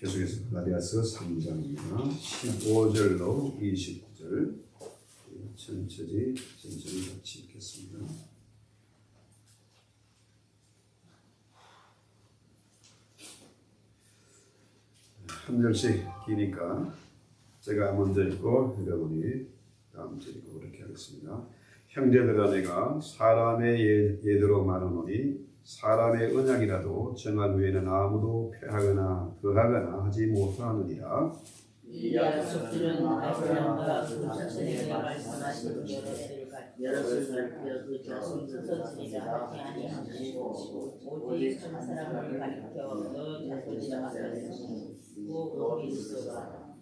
계속해서 갈라디아서 3장입니다. 15절로 29절 천천히 같이 읽겠습니다. 한 절씩 기니까 제가 먼저 읽고 여러분이 다음 절 읽고 그렇게 하겠습니다. 형제들아 내가 사람의 예대로 말하노니 사람의 언약이라도 정한 후에는 아무도 폐하거나 더하거나 하지 못하느니라. 이 약속들은 아브라함과 그 자손에게 말씀하신 대로 여럿을 가르쳐 그 자손 선지자 하지 아니하시고 오직 한 사람을 가리켜 너 자손이라 하셨으니 그 그리스도가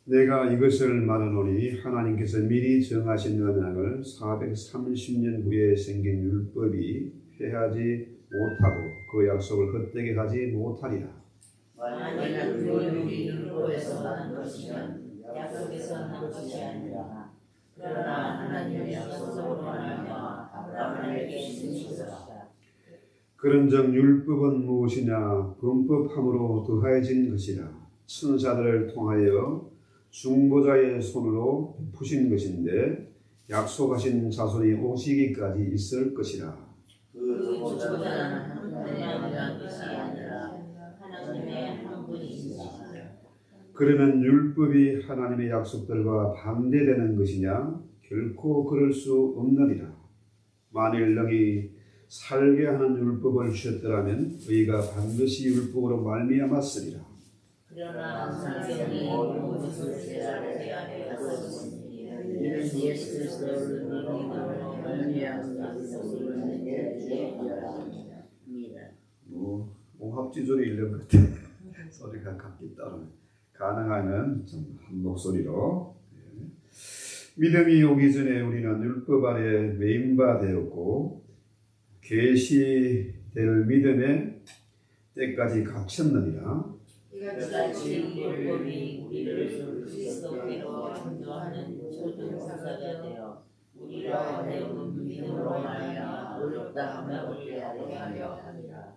내가 이것을 말하노니 하나님께서 미리 정하신 언약을 430년 후에 생긴 율법이 폐하지 못하고 그 약속을 헛되게 하지 못하리라. 만약 그 율법이 율법에서 난 것이면 약속에서 난 것이 아니라 그러나 하나님의 약속으로 말하며 아브라함에게 주신 것이다. 그런즉 율법은 무엇이냐? 범법함으로 더하여진 것이라. 천사들을 통하여 중보자의 손으로 푸신 것인데 약속하신 자손이 오시기까지 있을 것이라. 그 중보자는 한 분의 것이 아니라 하나님의 한 분이시다. 그러면 율법이 하나님의 약속들과 반대되는 것이냐? 결코 그럴 수 없느니라. 만일 너희 살게 하는 율법을 주셨더라면 의가 반드시 율법으로 말미암았으리라. 그러나 성경이 모든 죄를 대하였으니 이는 예수 그리스도를 믿음으로 말미암은 약속을 내게 하였습니다. 합지절이 읽는 것 같아. 소리가 각기 따로 가능하면 좀 한 목소리로. 믿음이 오기 전에 우리는 율법 아래 매인바 되었고 계시될 믿음의 때까지 갇혔느니라. 이같이 율법이 우리를 그리스도께로 인도하는 초등사가 되어 우리를 너와 배운 믿음으로 말미암아 의롭다함을 얻게 하려 함이라.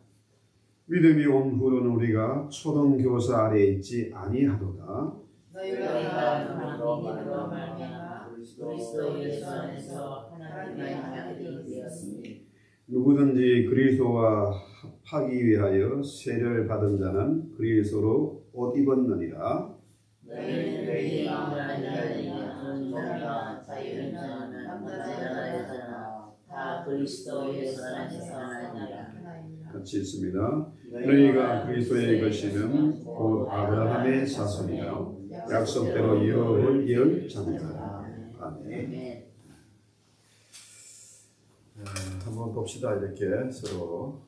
믿음이 온 후로는 우리가 초등교사 아래에 있지 아니하도다. 너희가 믿음으로 말미암아 그리스도 예수 안에서 하나님의 아들이 되었으니 누구든지 그리스도와 합하기 위하여 세례를 받은 자는 그리스도로 옷 입었느니라. 너희는 너희 마음이나 존재나 자유인자는 남자나 다 그리스도 예수 안에서 하나니라. 같이 읽습니다. 너희가 그리스도의 것이면 곧 아브라함의 자손이라 약속대로 이을 자녀라. 아멘. 한번 봅시다. 이렇게 서로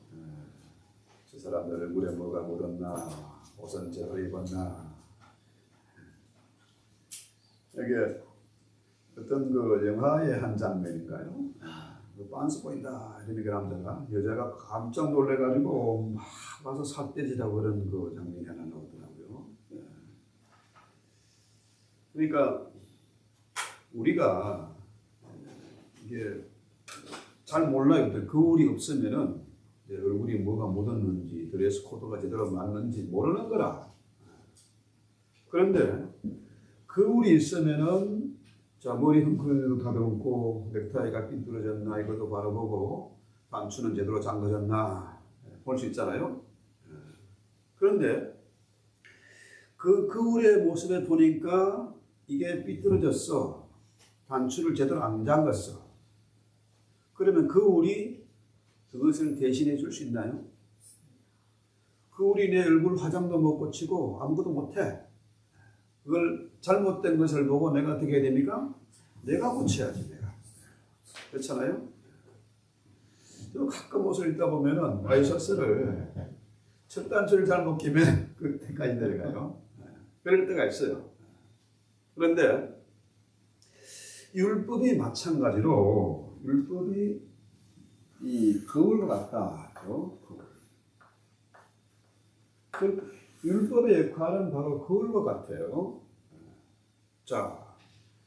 저 사람들 얼굴에 뭐가 묻었나, 옷은 제대로 입었나. 이게 어떤 그 영화의 한 장면인가요? 빤스 보인다 이러는 그 남자가 여자가 깜짝 놀래가지고 막 와서 삿대질하고 그런 그 장면이 하나 나오더라고요. 그러니까 우리가 이게 잘 몰라요. 거울이 없으면은 얼굴이 뭐가 묻었는지 드레스 코드가 제대로 맞는지 모르는 거라. 그런데 거울이 있으면은 자 머리 헝클어도 다듬고 넥타이가 삐뚤어졌나 이것도 바라보고 단추는 제대로 잠궈졌나 볼 수 있잖아요. 그런데 그 거울의 모습에 보니까 이게 삐뚤어졌어. 단추를 제대로 안 잠갔어. 그러면 거울이 그것을 대신해 줄 수 있나요? 거울이 내 얼굴 화장도 못 고치고 아무것도 못해. 그걸 잘못된 것을 보고 내가 어떻게 해야 됩니까? 내가 고쳐야지 내가. 그렇잖아요? 또 가끔 옷을 입다 보면은 와이셔츠를 첫 단추를 잘못 끼면 끝까지 내려가요. 그럴 때가 있어요. 그런데 율법이 마찬가지로 율법이 이 거울과 같다. 그 율법의 역할은 바로 거울과 같아요. 자,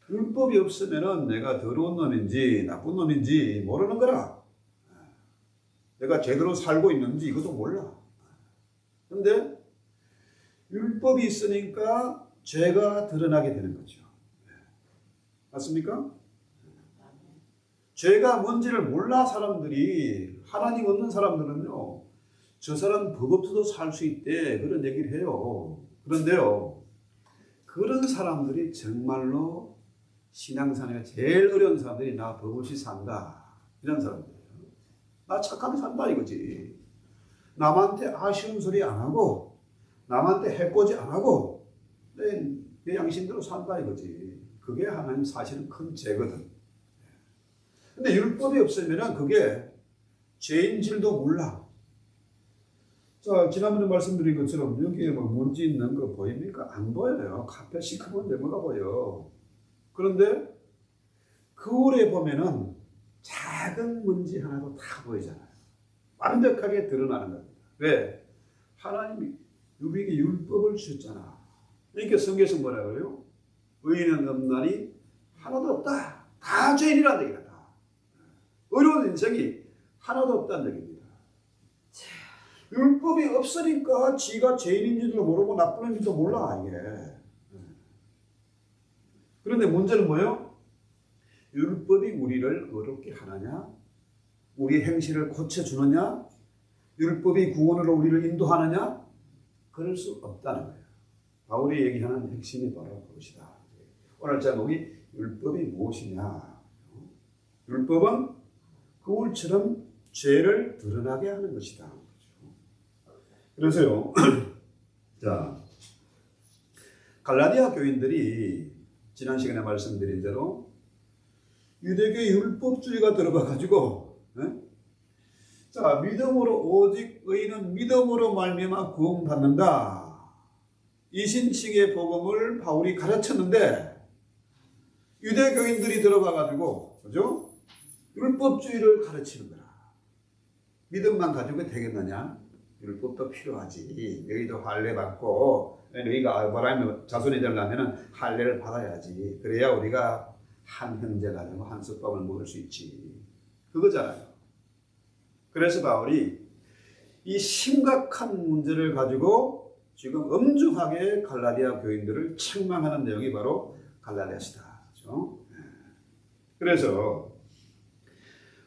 율법이 없으면은 내가 더러운 놈인지 나쁜 놈인지 모르는 거라. 내가 제대로 살고 있는지 이것도 몰라. 그런데 율법이 있으니까 죄가 드러나게 되는 거죠. 맞습니까? 죄가 뭔지를 몰라 사람들이 하나님 없는 사람들은요. 저 사람 법 없어도 살 수 있대 그런 얘기를 해요. 그런데요. 그런 사람들이 정말로 신앙생활에 제일 어려운 사람들이 나 법 없이 산다. 이런 사람들이에요. 나 착하게 산다 이거지. 남한테 아쉬운 소리 안 하고 남한테 해코지 안 하고 내 양심대로 산다 이거지. 그게 하나님 사실은 큰 죄거든. 근데 율법이 없으면 그게 죄인질도 몰라. 자, 지난번에 말씀드린 것처럼 여기에 뭐 먼지 있는 거 보입니까? 안 보여요. 카펫 시커먼 데뭐가 보여. 그런데 거울에 보면은 작은 먼지 하나도 다 보이잖아요. 완벽하게 드러나는 겁니다. 왜? 하나님이 우리에게 율법을 주셨잖아. 그러니까 성경에서 뭐라 그래요? 의인은 없나니 하나도 없다. 다 죄인이라는 얘기다. 다. 의로운 인생이 하나도 없다는 얘기입니다. 율법이 없으니까 지가 죄인인지도 모르고 나쁜인지도 몰라 이게. 그런데 문제는 뭐예요? 율법이 우리를 어렵게 하느냐? 우리 행실을 고쳐주느냐? 율법이 구원으로 우리를 인도하느냐? 그럴 수 없다는 거예요. 바울이 얘기하는 핵심이 바로 그것이다. 오늘 제목이 율법이 무엇이냐? 율법은 거울처럼 죄를 드러나게 하는 것이다. 그래서요. 자, 갈라디아 교인들이 지난 시간에 말씀드린 대로 유대교의 율법주의가 들어가가지고, 자 믿음으로 오직 의인은 믿음으로 말미암아 구원받는다. 이신칭의 복음을 바울이 가르쳤는데 유대교인들이 들어가가지고, 그죠? 율법주의를 가르치는 거라. 믿음만 가지고 되겠느냐? 율법도 필요하지. 너희도 할례 받고 너희가 아브라함의 자손이 되려면 할례를 받아야지. 그래야 우리가 한 형제 가지고 한 솥밥을 먹을 수 있지. 그거잖아요. 그래서 바울이 이 심각한 문제를 가지고 지금 엄중하게 갈라디아 교인들을 책망하는 내용이 바로 갈라디아서다. 그렇죠? 그래서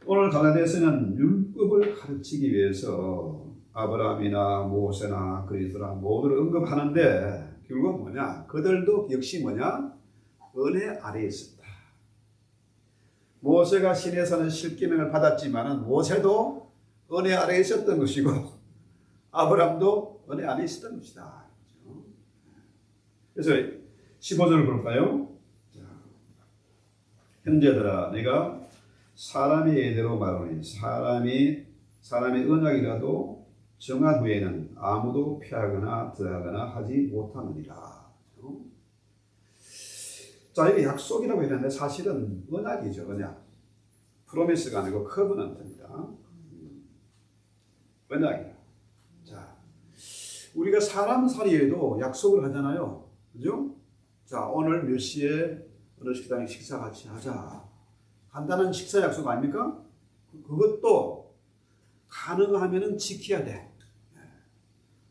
오늘 갈라디아서는 율법을 가르치기 위해서 아브라함이나 모세나 그리스도나 모두를 언급하는데 결국은 뭐냐? 그들도 역시 뭐냐? 은혜 아래에 있었다. 모세가 시내에서는 십계명을 받았지만은 모세도 은혜 아래에 있었던 것이고 아브라함도 은혜 아래에 있었던 것이다. 그래서 15절을 볼까요? 형제들아 내가 사람의 예대로 말하노니 사람의 언약이라도 정한 후에는 아무도 피하거나 더하거나 하지 못하느니라. 자, 이게 약속이라고 했는데 사실은 언약이죠. 언약. 프로미스가 아니고 커버넌트입니다. 언약이야. 자, 우리가 사람 사이에도 약속을 하잖아요. 그죠? 자, 오늘 몇 시에 어느 식당에 식사 같이 하자. 간단한 식사 약속 아닙니까? 그것도 가능하면은 지켜야 돼.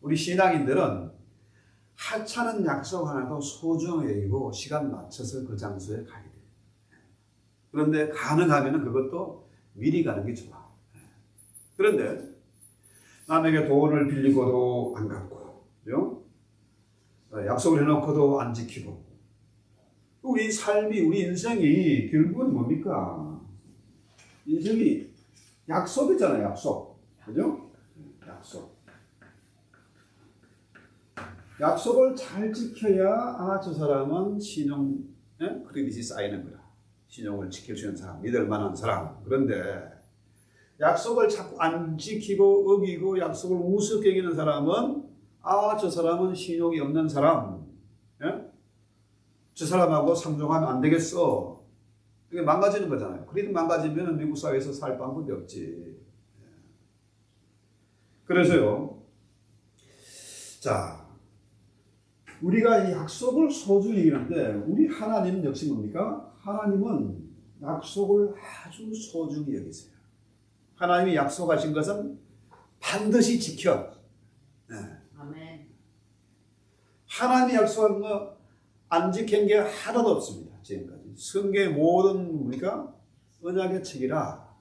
우리 신앙인들은 하찮은 약속 하나도 소중하게 여기고 시간 맞춰서 그 장소에 가야 돼. 그런데 가능하면은 그것도 미리 가는 게 좋아. 그런데 남에게 돈을 빌리고도 안 갚고, 그죠? 약속을 해놓고도 안 지키고, 우리 삶이, 우리 인생이 결국은 뭡니까? 인생이 약속이잖아요, 약속. 그죠? 약속. 약속을 잘 지켜야, 저 사람은 신용, 크레딧이 쌓이는 거야. 신용을 지켜주는 사람, 믿을 만한 사람. 그런데 약속을 자꾸 안 지키고 어기고 약속을 우습게 여기는 사람은, 저 사람은 신용이 없는 사람. 저 사람하고 상종하면 안 되겠어. 이게 망가지는 거잖아요. 그래도 망가지면 미국 사회에서 살 방법이 없지. 그래서요. 자, 우리가 이 약속을 소중히 여기는데 우리 하나님은 역시 뭡니까? 하나님은 약속을 아주 소중히 여기세요. 하나님이 약속하신 것은 반드시 지켜. 아멘. 하나님이 약속한 거 안 지킨 게 하나도 없습니다. 지금까지. 성경의 모든 우리가 언약의 책이라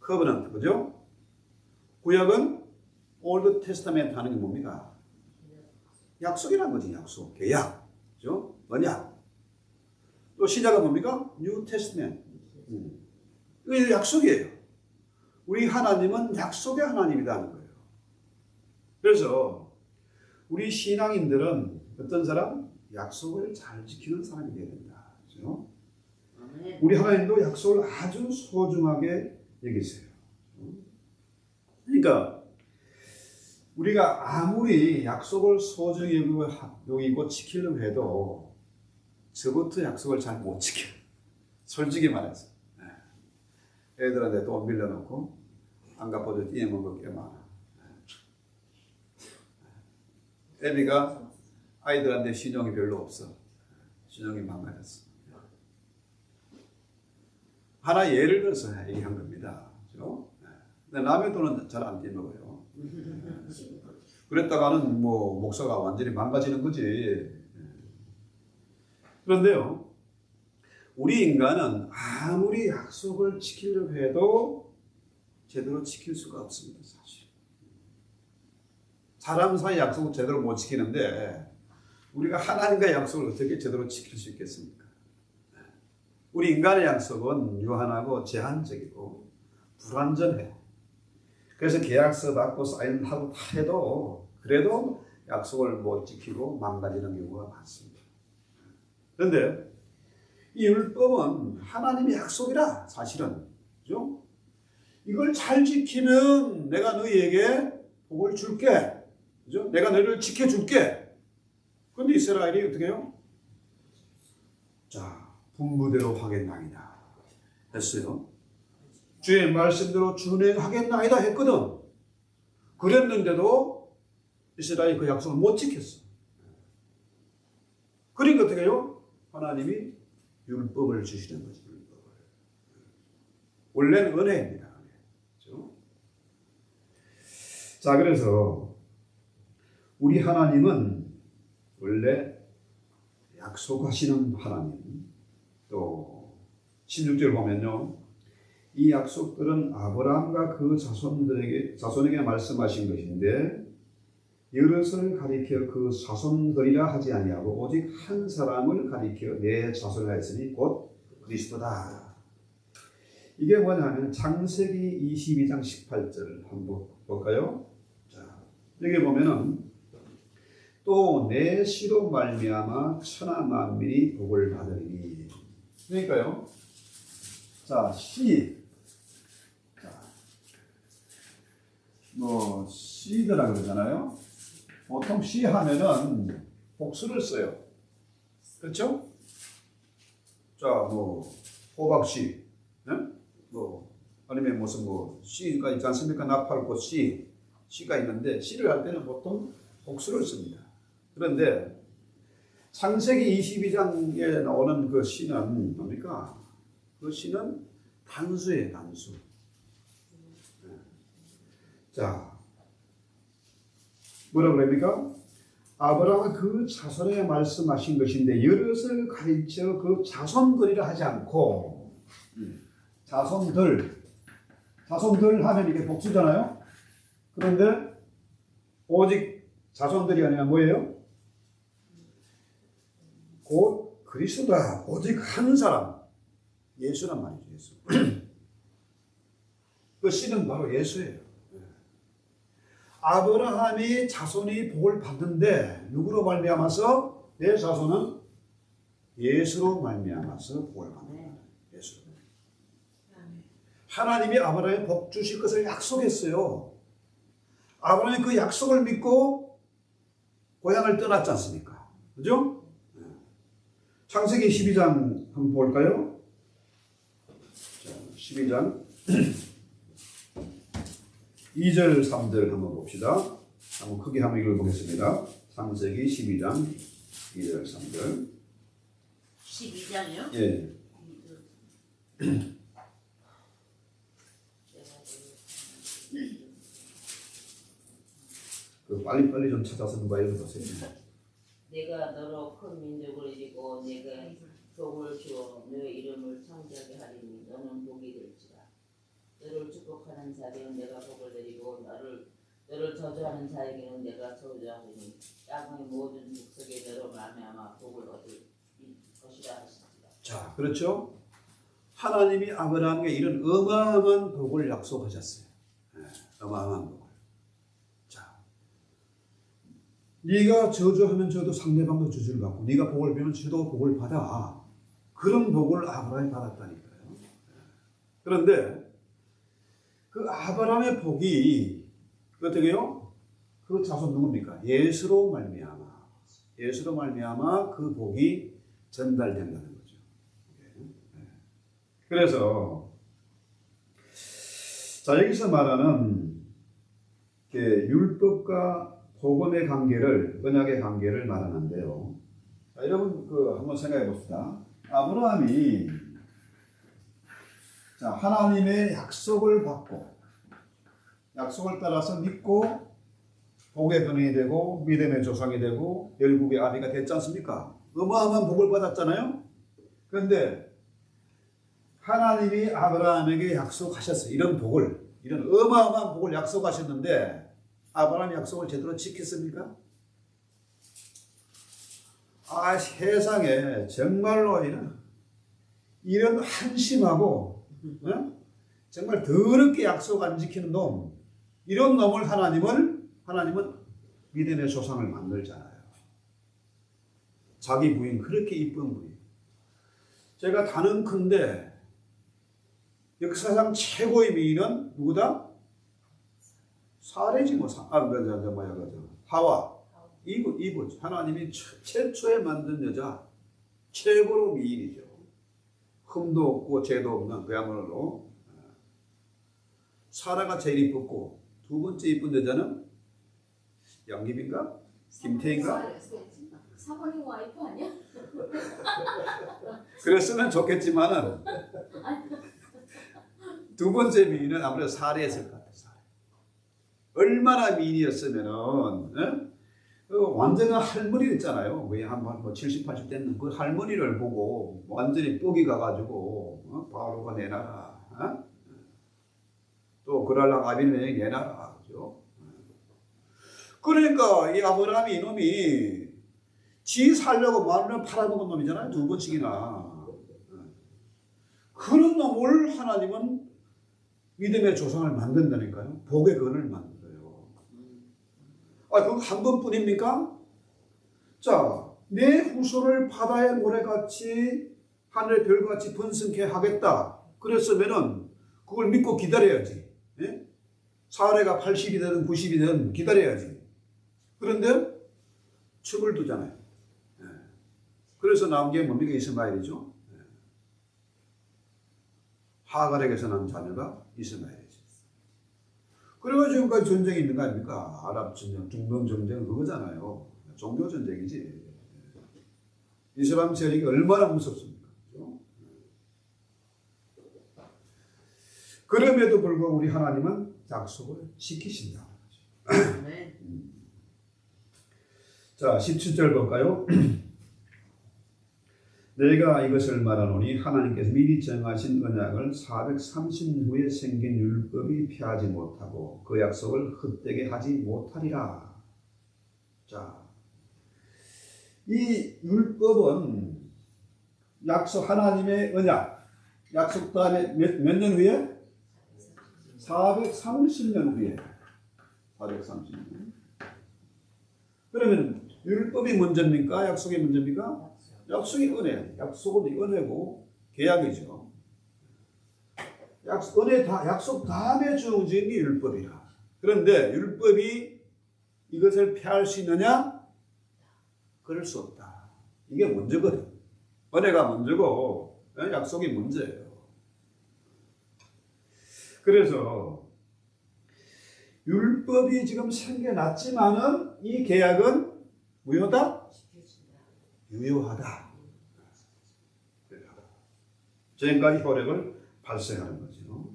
커버넌트, 그죠? 구약은 올드 테스타멘트 하는 게 뭡니까? 약속이란 거지, 약속. 계약. 그죠? 언약. 또 신약은 뭡니까? 뉴 테스타멘트. 이게 약속이에요. 우리 하나님은 약속의 하나님이라는 거예요. 그래서 우리 신앙인들은 어떤 사람? 약속을 잘 지키는 사람이 되어야 된다. 그렇죠? 우리 하나님도 약속을 아주 소중하게 여기세요. 그러니까 우리가 아무리 약속을 소중히 여기고 지키려고 해도 저부터 약속을 잘 못 지켜. 솔직히 말해서. 애들한테 돈 빌려놓고 안 갚아도 뛰어먹을 게 많아. 애비가 아이들한테 신용이 별로 없어. 신용이 망가졌어. 하나 예를 들어서 얘기한 겁니다. 그렇죠? 근데 남의 돈은 잘 안 떼먹어요. 그랬다가는 뭐 목사가 완전히 망가지는 거지. 그런데요, 우리 인간은 아무리 약속을 지키려고 해도 제대로 지킬 수가 없습니다, 사실. 사람 사이 약속을 제대로 못 지키는데 우리가 하나님과의 약속을 어떻게 제대로 지킬 수 있겠습니까? 우리 인간의 약속은 유한하고 제한적이고 불완전해. 그래서 계약서 받고 사인하고 다 해도 그래도 약속을 못 지키고 망가지는 경우가 많습니다. 그런데 이 율법은 하나님의 약속이라 사실은, 그죠? 이걸 잘 지키면 내가 너희에게 복을 줄게, 그죠? 내가 너희를 지켜줄게. 그런데 이스라엘이 어떻게 해요? 자, 분부대로 하겠나이다 했어요. 주의 말씀대로 준행하겠나이다 했거든. 그랬는데도 이스라엘이 그 약속을 못 지켰어. 그러니까 어떻게 해요? 하나님이 율법을 주시는 거죠. 원래는 은혜입니다. 그렇죠? 자, 그래서 우리 하나님은 원래 약속하시는 하나님. 또 16절 보면요, 이 약속들은 아브라함과 그 자손에게 말씀하신 것인데 여럿을 가리켜 그 자손들이라 하지 아니하고 오직 한 사람을 가리켜 내 자손이라 했으니 곧 그리스도다. 이게 뭐냐면 창세기 22장 18절 한번 볼까요? 자, 여기 보면은 또 내 씨로 말미암아 천하 만민이 복을 받으리니. 그러니까요. 자, 씨. 자, 뭐 씨드라 그러잖아요. 보통 씨 하면은 복수를 써요. 그렇죠? 자, 뭐 호박씨, 네? 뭐 아니면 무슨 뭐 씨가 있지 않습니까? 나팔꽃 씨가 있는데 씨를 할 때는 보통 복수를 씁니다. 그런데 창세기 22장에 나오는 그 씨는 뭡니까? 그 씨는 단수예요, 단수. 자, 뭐라 그럽니까? 아브라함은 그 자손에 말씀하신 것인데 여럿을 가르쳐 그 자손들이라 하지 않고 자손들 하면 이게 복수잖아요. 그런데 오직 자손들이 아니라 뭐예요? 곧 그리스도다. 오직 한 사람, 예수란 말이죠. 예수. 그 씨는 바로 예수예요. 아브라함이 자손이 복을 받는데 누구로 말미암아서? 내 자손은 예수로 말미암아서 복을 받는다. 예수. 하나님이 아브라함에 복 주실 것을 약속했어요. 아브라함이 그 약속을 믿고 고향을 떠났지 않습니까? 그죠? 창세기 12장 한번 볼까요? 자, 12장 2절 3절 한번 봅시다. 한번 크게 한번 읽어보겠습니다. 창세기 12장 2절 3절. 12장이요? 예. 그 빨리빨리 좀 찾아서 누가 읽어보세요. 내가 너로 큰 민족을 이루고 내가 복을 주어 너의 이름을 창대하게 하리니 너는 복이 될지라. 너를 축복하는 자에게는 내가 복을 내리고 너를 저주하는 자에게는 내가 저주하리니 땅의 모든 족속에 너로 말미암아 복을 얻을 것이라 하시니라. 자, 그렇죠? 하나님이 아브라함에게 이런 어마어마한 복을 약속하셨어요. 네, 어마어마한 복을. 자, 네가 저주하면 저도 상대방도 저주를 받고 네가 복을 빌면 저도 복을 받아. 그런 복을 아브라함이 받았다니까요. 그런데 그 아브라함의 복이 어떻게요? 그 자손 누굽니까? 예수로 말미암아. 예수로 말미암아 그 복이 전달된다는 거죠. 그래서 자, 여기서 말하는 율법과 복음의 관계를, 언약의 관계를 말하는데요. 자, 여러분 한번 생각해 봅시다. 아브라함이 자, 하나님의 약속을 받고 약속을 따라서 믿고 복의 근원이 되고 믿음의 조상이 되고 열국의 아비가 됐지 않습니까? 어마어마한 복을 받았잖아요. 그런데 하나님이 아브라함에게 약속하셨어요. 이런 어마어마한 복을 약속하셨는데 아브라함이 약속을 제대로 지켰습니까? 세상에 정말로 이런 한심하고 정말 더럽게 약속 안 지키는 놈, 이런 놈을 하나님은 믿음의 조상을 만들잖아요. 자기 부인 그렇게 이쁜 부인. 제가 단언컨대 역사상 최고의 미인은 누구다? 사례지 뭐. 하와. 이브. 하나님이 최초에 만든 여자, 최고로 미인이죠. 흠도 없고 죄도 없는 그야말로. 사라가 제일 이뻤고 두 번째 이쁜 여자는 양귀비인가? 김태인가? 사모님 와이프 아니야? 그랬으면 좋겠지만은 두 번째 미인은 아무래도 사례였을 것 같아요. 사례. 얼마나 미인이었으면은 완전한 할머니였잖아요. 왜 한번 뭐 70, 80 됐는 그 할머니를 보고 완전히 뻑이 가가지고 바로가 내놔라. 또 그랄락 아비멜렉 내놔라. 그죠? 그러니까 이 아브라함이 이놈이 지 살려고 마누라 팔아먹은 놈이잖아요. 두 번씩이나. 그런 놈을 하나님은 믿음의 조상을 만든다니까요. 복의 근을 만들어요. 그거 한 번뿐입니까? 자, 내 후손을 바다의 모래같이 하늘의 별같이 번성케 하겠다. 그랬으면은 그걸 믿고 기다려야지. 예? 사례가 80이 되든 90이 되든 기다려야지. 그런데 첩을 두잖아요. 예. 그래서 나온 게 뭡니까? 이스마엘이죠. 예. 하갈에게서 난 자녀가 이스마엘이죠. 그래가지고 지금까지 전쟁이 있는 거 아닙니까? 아랍 전쟁, 중동 전쟁 그거잖아요. 종교 전쟁이지. 이슬람 세력이 얼마나 무섭습니까? 그렇죠? 그럼에도 불구하고 우리 하나님은 약속을 지키신다. 네. 자, 17절 볼까요? 내가 이것을 말하노니 하나님께서 미리 정하신 언약을 430년 후에 생긴 율법이 피하지 못하고 그 약속을 헛되게 하지 못하리라. 자, 이 율법은 약속 하나님의 언약, 약속 다음에 몇 년 후에? 430년 후에. 430년. 그러면 율법이 먼저입니까? 약속이 먼저입니까? 약속이 은혜, 약속은 은혜고 계약이죠. 약속 다음에 주어진 게 율법이라. 그런데 율법이 이것을 피할 수 있느냐? 그럴 수 없다. 이게 먼저거든. 은혜가 먼저고 약속이 문제예요. 그래서 율법이 지금 생겨났지만은 이 계약은 무효다? 유효하다. 지금까지 효력을 발생하는 거죠.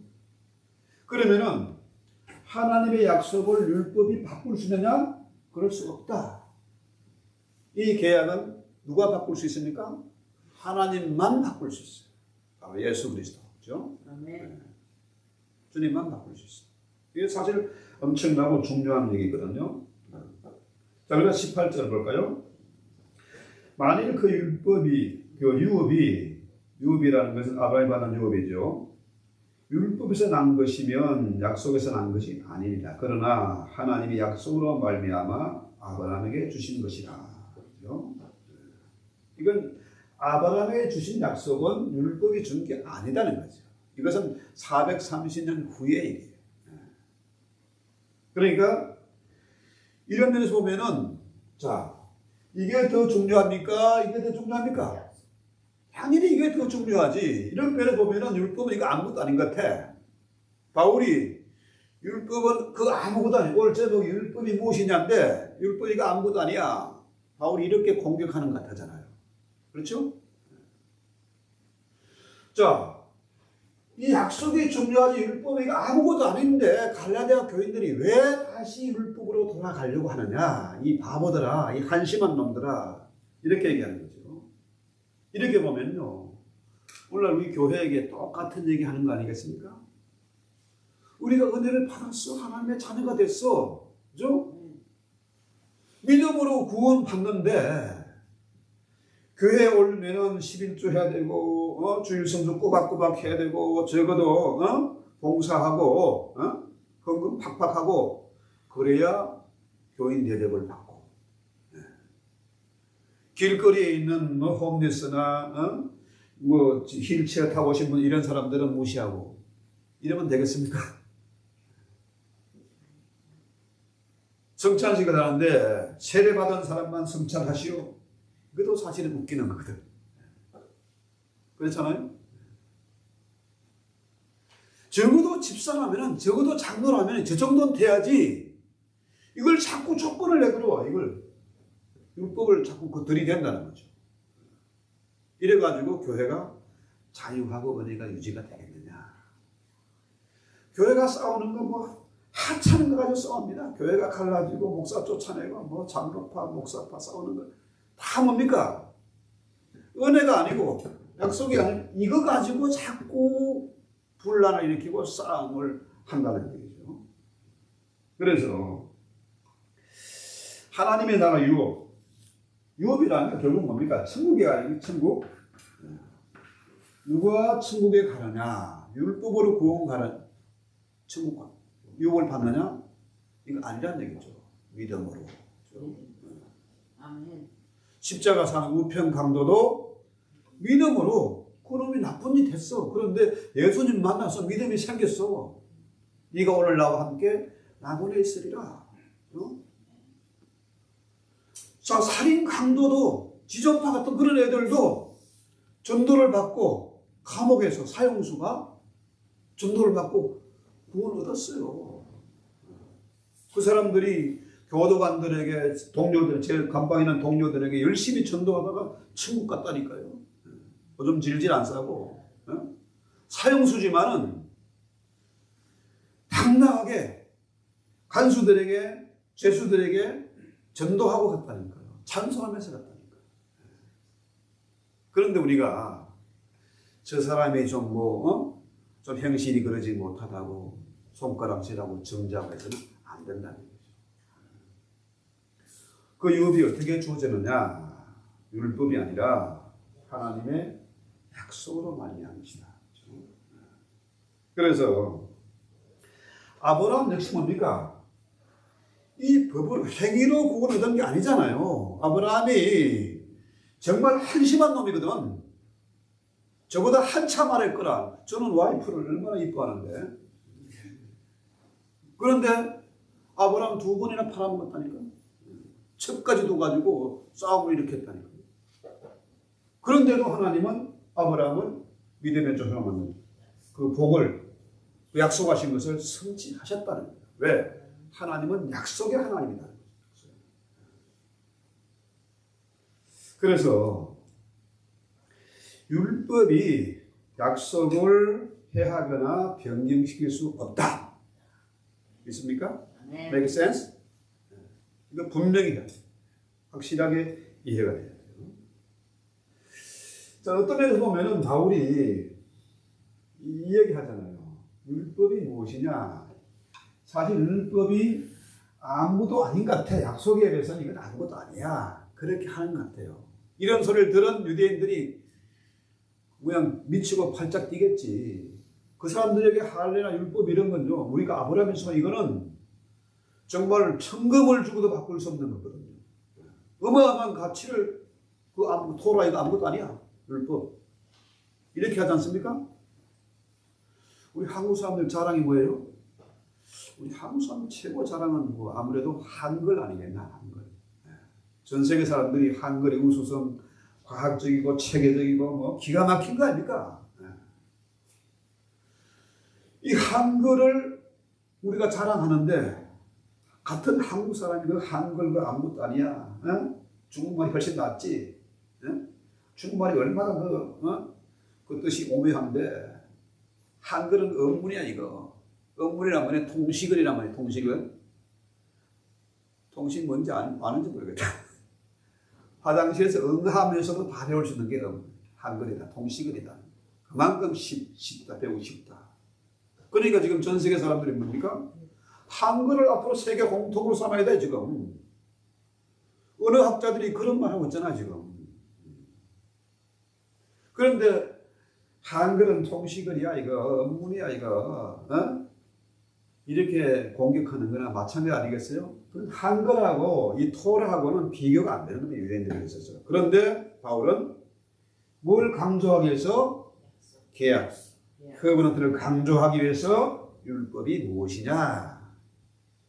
그러면은 하나님의 약속을 율법이 바꿀 수 있느냐? 그럴 수 없다. 이 계약은 누가 바꿀 수 있습니까? 하나님만 바꿀 수 있어요. 바로 예수 그리스도. 그렇죠? 네. 주님만 바꿀 수 있어요. 이게 사실 엄청나고 중요한 얘기거든요. 자, 그래서 18절 볼까요? 만일 그 율법이, 그 유업이라는 것은 아브라함이 받은 유업이죠. 율법에서 난 것이면 약속에서 난 것이 아닙니다. 그러나 하나님이 약속으로 말미암아 아브라함에게 주신 것이라. 그렇죠? 이건 아브라함에게 주신 약속은 율법이 준 게 아니다는 거죠. 이것은 430년 후의 일이에요. 그러니까 이런 면에서 보면은 자, 이게 더 중요합니까? 이게 더 중요합니까? 당연히 이게 더 중요하지. 이런 면에 보면은 율법은 이거 아무것도 아닌 것 같아. 바울이 율법은 그 아무것도 아니고 오늘 제목이 율법이 무엇이냐인데 율법이 이거 아무것도 아니야. 바울이 이렇게 공격하는 것 같았잖아요. 그렇죠? 자, 이 약속이 중요하지 율법이 아무것도 아닌데 갈라디아 교인들이 왜 다시 율법으로 돌아가려고 하느냐. 이 바보들아, 이 한심한 놈들아. 이렇게 얘기하는 거죠. 이렇게 보면요. 오늘날 우리 교회에게 똑같은 얘기 하는 거 아니겠습니까? 우리가 은혜를 받았어. 하나님의 자녀가 됐어. 그죠? 믿음으로 구원 받는데 교회에 오면은 11조 해야 되고 주일 성수 꼬박꼬박 해야 되고 적어도 봉사하고 헌금 팍팍하고 그래야 교인 대접을 받고 길거리에 있는 홈리스나 휠체어 타고 오신 분 이런 사람들은 무시하고 이러면 되겠습니까? 성찬식을 하는데 세례받은 사람만 성찬하시오. 그것도 사실은 웃기는 거거든. 그렇잖아요? 적어도 집사라면, 적어도 장로라면 저 정도는 돼야지. 이걸 자꾸 조건을 내걸어. 이걸 율법을 자꾸 들이댄다는 거죠. 이래가지고 교회가 자유하고 은혜가 유지가 되겠느냐. 교회가 싸우는 거 뭐 하찮은 거 가지고 싸웁니다. 교회가 갈라지고 목사 쫓아내고 뭐 장로파 목사파 싸우는 거 다 뭡니까? 은혜가 아니고 약속이 아니고 이거 가지고 자꾸 분란을 일으키고 싸움을 한다는 얘기죠. 그래서 하나님의 나라 유업이라는 게 결국 뭡니까? 천국이 아니고 천국. 누가 천국에 가느냐? 율법으로 구원 가는 천국 유업을 받느냐? 이거 아니란 얘기죠. 믿음으로. 아멘. 십자가 상 우편 강도도 믿음으로 그놈이 나쁜 짓 했어. 그런데 예수님 만나서 믿음이 생겼어. 네가 오늘 나와 함께 낙원에 있으리라. 어? 자, 살인 강도도 지존파 같은 그런 애들도 전도를 받고 감옥에서 사형수가 전도를 받고 구원 얻었어요. 그 사람들이 교도관들에게 동료들, 제일 감방에 있는 동료들에게 열심히 전도하다가 천국 갔다니까요. 좀 질질 안 싸고. 사형수지만은 당당하게 간수들에게 죄수들에게 전도하고 갔다니까요. 찬송하면서 갔다니까요. 그런데 우리가 저 사람이 좀 형신이 그러지 못하다고 손가락질하고 정죄해서는 안 된다는 거죠. 그 유업이 어떻게 주어졌느냐? 율법이 아니라 하나님의 약속으로 말미암은 것이다. 그래서 아브라함 역시 뭡니까? 이 법을 행위로 구원 얻은 게 아니잖아요. 아브라함이 정말 한심한 놈이거든. 저보다 한참 아래일 거라. 저는 와이프를 얼마나 이뻐하는데. 그런데 아브라함 2번이나 팔아먹었다니까. 첩까지 둬가지고 싸움을 일으켰다니까. 그런데도 하나님은 아브라함을 믿음의 조상으로 만든 그 복을, 그 약속하신 것을 성취하셨다는 거예요. 왜? 하나님은 약속의 하나님이다. 그래서 율법이 약속을 해하거나 변경시킬 수 없다. 있습니까? 네. Make sense? 이거 분명히 확실하게 이해가 돼요. 자, 어떤 면에서 보면은 바울이 이 얘기 하잖아요. 율법이 무엇이냐? 사실 율법이 아무도 아닌 것 같아. 약속에 비해서는 이건 아무것도 아니야. 그렇게 하는 것 같아요. 이런 소리를 들은 유대인들이 그냥 미치고 팔짝 뛰겠지. 그 사람들에게 할례나 율법 이런 건요. 우리가 아브라함에서 이거는 정말 천금을 주고도 바꿀 수 없는 거거든요. 어마어마한 가치를 토라 이거 아무것도 아니야. 율법. 이렇게 하지 않습니까? 우리 한국 사람들 자랑이 뭐예요? 우리 한국 사람 최고 자랑은 뭐 아무래도 한글 아니겠나, 한글. 전 세계 사람들이 한글이 우수성, 과학적이고 체계적이고 뭐 기가 막힌 거 아닙니까? 이 한글을 우리가 자랑하는데 같은 한국 사람이 그 한글 그 아무것도 아니야. 중국말이 훨씬 낫지. 중국말이 얼마나 그 뜻이 오묘한데 한글은 언문이야 이거. 언문이란 말이야 통식을이란 말이야 통식을. 통식 뭔지 아는지 모르겠다. 화장실에서 응하면서도 다 배울 수 있는 게 한글이다 통식을이다. 그만큼 쉽다 배우기 쉽다. 그러니까 지금 전 세계 사람들이 뭡니까? 한글을 앞으로 세계 공통으로 삼아야 돼 지금. 언어학자들이 그런 말 하고 있잖아 지금. 그런데 한글은 통식을이야 이거 언문이야 이거 이렇게 공격하는 거나 마찬가지 아니겠어요? 한글하고 이 토라하고는 비교가 안 되는 거예요 유대인들에 있어서. 그런데 바울은 뭘 강조하기 위해서? 계약 커버넌트를 강조하기 위해서 율법이 무엇이냐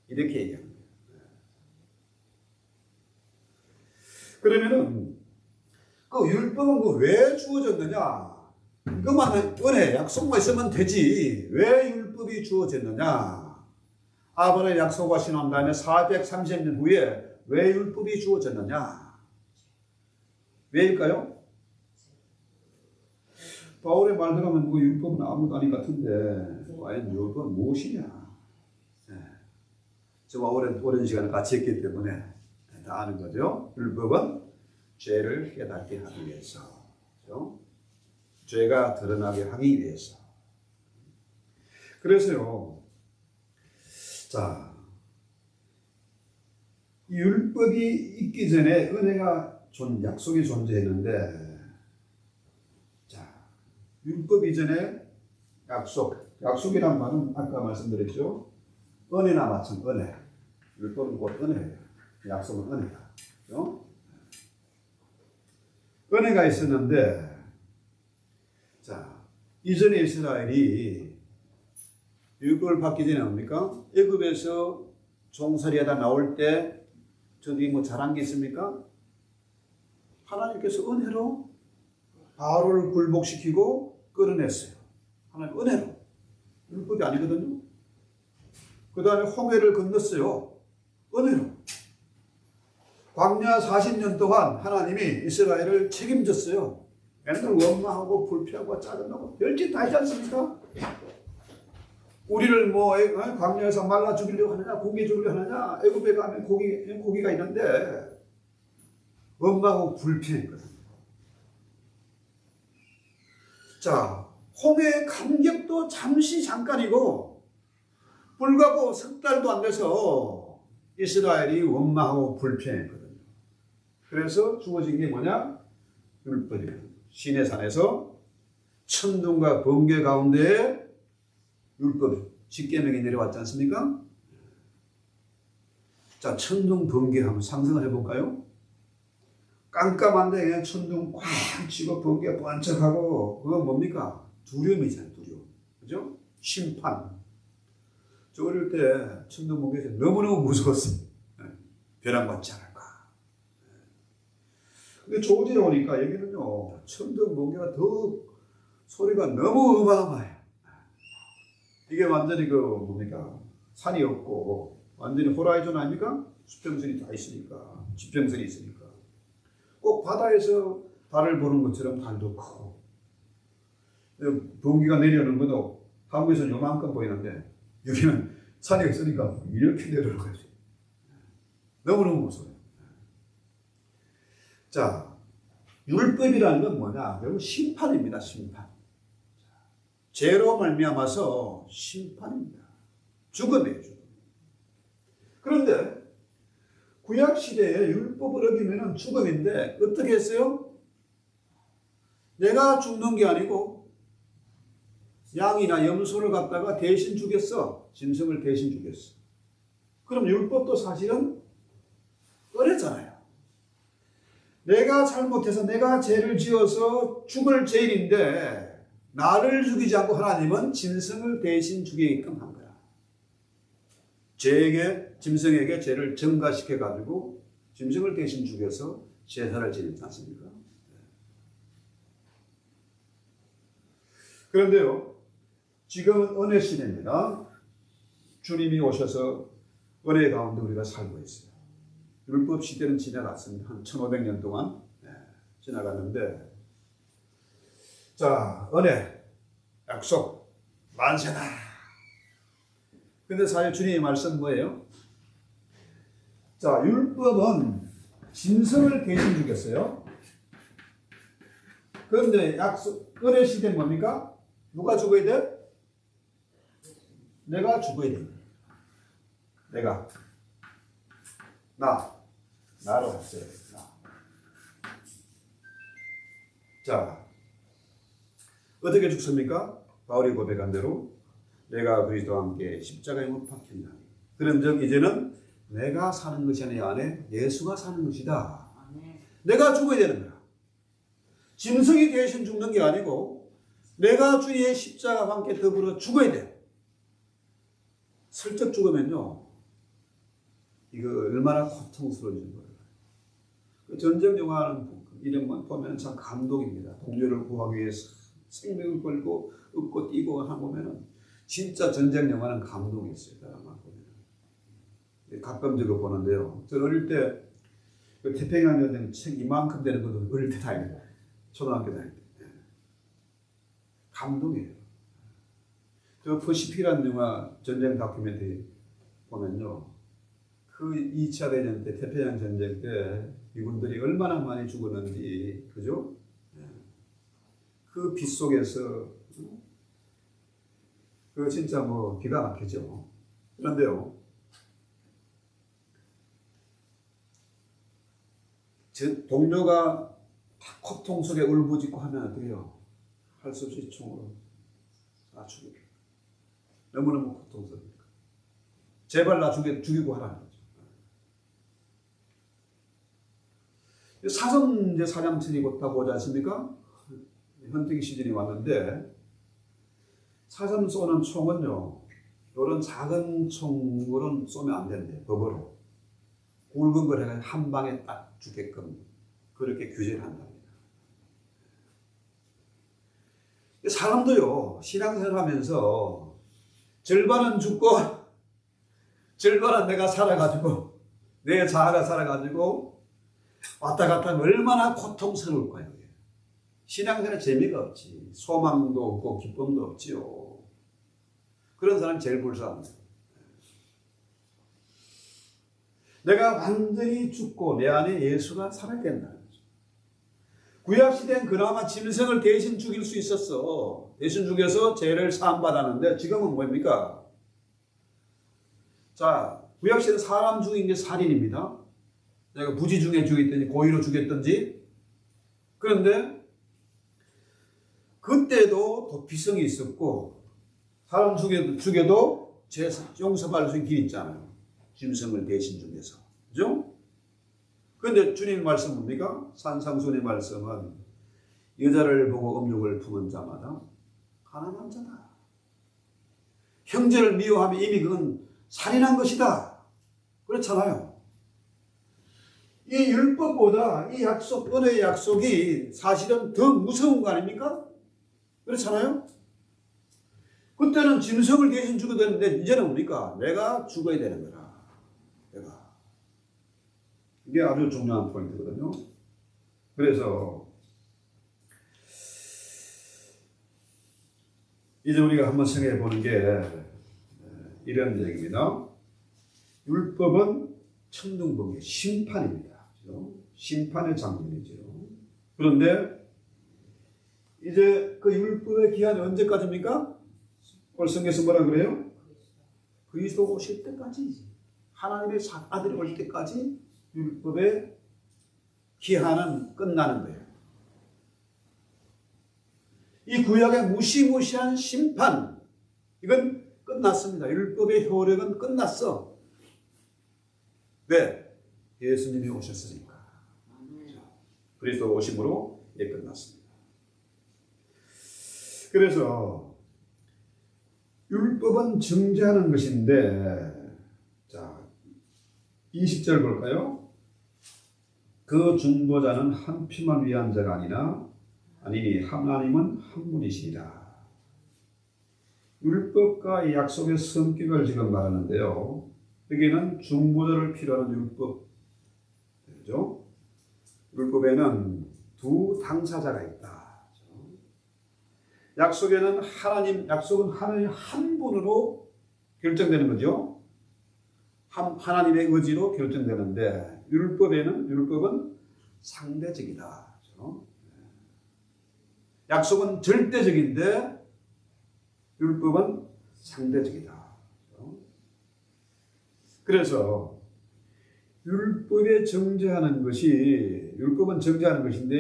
이렇게 얘기합니다. 그러면은 그 율법은 왜 주어졌느냐? 그만 은혜 약속만 있으면 되지. 왜 율법이 주어졌느냐? 아브라함의 약속하신 한 다음에 430년 후에 왜 율법이 주어졌느냐? 왜일까요? 바울의 말 들으면 뭐 율법은 아무도 아닌 것 같은데 과연 율법은 무엇이냐? 저와 오랜 시간을 같이 했기 때문에 다 아는 거죠. 율법은 죄를 깨닫게 하기 위해서, 그렇죠? 죄가 드러나게 하기 위해서. 그래서요, 자, 이 율법이 있기 전에 은혜가 약속이 존재했는데, 자, 율법 이전에 약속이란 말은 아까 말씀드렸죠. 은혜나 마찬가지, 은혜. 율법은 곧 은혜예요. 약속은 은혜다. 그렇죠? 은혜가 있었는데, 자, 이전에 이스라엘이 율법을 받기 전에 뭡니까? 애굽에서 종살이하다 나올 때 저기 뭐 잘한 게 있습니까? 하나님께서 은혜로 바로를 굴복시키고 끌어냈어요. 하나님 은혜로. 율법이 아니거든요. 그 다음에 홍해를 건넜어요. 은혜로. 광야 40년 동안 하나님이 이스라엘을 책임졌어요. 맨날 원망하고 불평하고 짜증나고 별짓 다 하지 않습니까? 우리를 뭐 광야에서 말라 죽이려고 하느냐, 고기 죽이려고 하느냐, 애굽에 가면 고기가 있는데 원망하고 불평했거든요. 자, 홍해의 감격도 잠깐이고 불과고 석 달도 안 돼서 이스라엘이 원망하고 불평했거든요. 그래서 주어진 게 뭐냐? 율법이에요. 시내산에서 천둥과 번개 가운데에 율법, 십계명이 내려왔지 않습니까? 자, 천둥, 번개 한번 상상을 해볼까요? 깜깜한데 그냥 천둥 꽉 치고 번개 번쩍하고 그건 뭡니까? 두려움이잖아요, 두려움. 그죠? 심판. 저 어릴 때 천둥, 번개에서 너무너무 무서웠어요. 벼랑맞지 않을까. 근데 조지에 오니까 여기는요, 천둥, 번개가 더 소리가 너무 어마어마해요. 이게 완전히 뭡니까? 산이 없고, 완전히 호라이즌 아닙니까? 수평선이 다 있으니까, 지평선이 있으니까. 꼭 바다에서 달을 보는 것처럼 달도 크고, 번개가 내려오는 것도 한국에서는 요만큼 보이는데, 여기는 산이 없으니까 이렇게 내려오는 거지. 너무너무 무서워요. 자, 율법이라는 건 뭐냐? 결국 심판입니다, 심판. 죄로 말미암아서 심판입니다. 죽음이에요, 죽음. 그런데 구약 시대에 율법을 어기면 죽음인데 어떻게 했어요? 내가 죽는 게 아니고 양이나 염소를 갖다가 대신 죽였어. 짐승을 대신 죽였어. 그럼 율법도 사실은 어렸잖아요. 내가 잘못해서 내가 죄를 지어서 죽을 죄인인데 나를 죽이지 않고 하나님은 짐승을 대신 죽이게끔 한 거야. 짐승에게 죄를 전가시켜가지고 짐승을 대신 죽여서 제사를 지냈지 않습니까? 그런데요, 지금은 은혜 시대입니다. 주님이 오셔서 은혜 가운데 우리가 살고 있어요. 율법 시대는 지나갔습니다. 한 1500년 동안 지나갔는데, 자, 은혜, 약속, 만세다. 근데 사실 주님의 말씀 뭐예요? 자, 율법은 짐승을 대신 죽였어요. 그런데 은혜 시대는 뭡니까? 누가 죽어야 돼? 내가 죽어야 돼. 내가. 나로 했어요. 자, 어떻게 죽습니까? 바울이 고백한 대로 내가 그리스도와 함께 십자가에 못 박힌다. 그런즉 이제는 내가 사는 것이 아니라 안에 예수가 사는 것이다. 내가 죽어야 되는 거야. 짐승이 대신 죽는 게 아니고 내가 주의 십자가와 함께 더불어 죽어야 돼. 슬쩍 죽으면요, 이거 얼마나 고통스러운지 몰라요. 그 전쟁 영화는 이름만 보면 참 감동입니다. 동료를 구하기 위해서 생명을 걸고 웃고 뛰고 한 보면은 진짜 전쟁 영화는 감동이 있어요. 드라마 보면 가끔 저거 보는데요. 저 어릴 때 그 태평양 전쟁 책 이만큼 되는 것도 어릴 때 다니고 초등학교 다닐 때. 감동이에요. 저 퍼시픽이라는 영화 전쟁 다큐멘터리 보면요. 그 2차 대전 때, 태평양 전쟁 때 미군들이 얼마나 많이 죽었는지, 그죠? 그 빛 속에서, 그 진짜 뭐 기가 막히죠. 그런데요, 제 동료가 고통 속에 울부짖고 하면 어때요? 할 수 없이 총으로 다 죽이고. 너무너무 고통스럽니까? 제발 나 죽이고 하라는 거죠. 사성 이제 사냥꾼이 곧 다 보지 않습니까? 헌팅 시즌이 왔는데 사슴 쏘는 총은요, 이런 작은 총으로는 쏘면 안 된대, 법으로. 굵은 걸 해가지고 한 방에 딱 죽게끔 그렇게 규제를 한답니다. 사람도요, 신앙생활 하면서 절반은 죽고 절반은 내가 살아가지고 내 자아가 살아가지고 왔다 갔다 하면 얼마나 고통스러울까요? 신앙생활에 재미가 없지. 소망도 없고 기쁨도 없지요. 그런 사람이 제일 불쌍합니다. 내가 완전히 죽고 내 안에 예수가 살아야 된다는 거죠. 구약시대엔 그나마 짐승을 대신 죽일 수 있었어. 대신 죽여서 죄를 사함받았는데 지금은 뭡니까? 자, 구약시대는 사람 죽인 게 살인입니다. 내가 부지 중에 죽였든지 고의로 죽였든지. 그런데 그때도 도피성이 있었고 사람 죽여도 죄 용서받을 수 있는 길이 있잖아요. 짐승을 대신 죽여서. 그죠? 그런데 주님 말씀 뭡니까? 산상수의 말씀은 여자를 보고 음욕을 품은 자마다 가난한 자다. 형제를 미워하면 이미 그건 살인한 것이다. 그렇잖아요. 이 율법보다 이 약속, 은혜의 약속이 사실은 더 무서운 거 아닙니까? 그렇잖아요? 그때는 짐승을 대신 죽어야 되는데 이제는 뭡니까? 내가 죽어야 되는 거라. 내가. 이게 아주 중요한 포인트거든요. 그래서 이제 우리가 한번 생각해 보는 게 이런 얘기입니다. 율법은 천둥번개, 심판입니다. 그렇죠? 심판의 장면이죠. 그런데 이제 그 율법의 기한이 언제까지입니까? 오늘 성경에서 뭐라 그래요? 그리스도 오실 때까지, 하나님의 아들이 올 때까지 율법의 기한은 끝나는 거예요. 이 구약의 무시무시한 심판, 이건 끝났습니다. 율법의 효력은 끝났어. 왜? 예수님이 오셨으니까. 그리스도 오심으로 이제 끝났습니다. 그래서 율법은 정죄하는 것인데, 자, 20절 볼까요? 그 중보자는 한 피만 위한 자가 아니니 하나님은 한 분이시니라. 율법과 이 약속의 성격을 지금 말하는데요. 여기는 중보자를 필요로 하는 율법, 그죠? 율법에는 두 당사자가 있다. 약속은 하나님 한 분으로 결정되는 거죠. 하나님의 의지로 결정되는데 율법은 상대적이다. 그렇죠? 약속은 절대적인데 율법은 상대적이다. 그렇죠? 그래서 율법은 정죄하는 것인데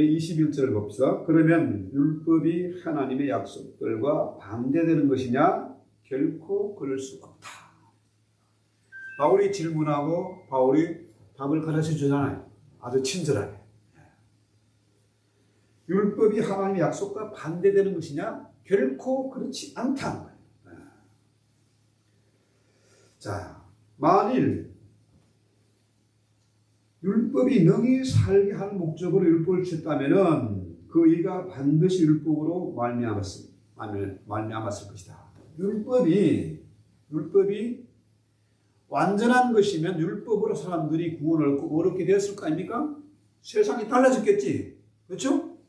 21절을 봅시다. 그러면 율법이 하나님의 약속들과 반대되는 것이냐? 결코 그럴 수 없다. 바울이 질문하고 바울이 답을 가르쳐 주잖아요. 아주 친절하게. 율법이 하나님의 약속과 반대되는 것이냐? 결코 그렇지 않다는 거예요. 자, 만일 율법이 능히 살게 할 목적으로 율법을 쳤다면은 그 이가 반드시 율법으로 말미암았을 것이다. 율법이 완전한 것이면 율법으로 사람들이 구원을 얻게 되었을 거 아닙니까? 세상이 달라졌겠지. 그렇죠?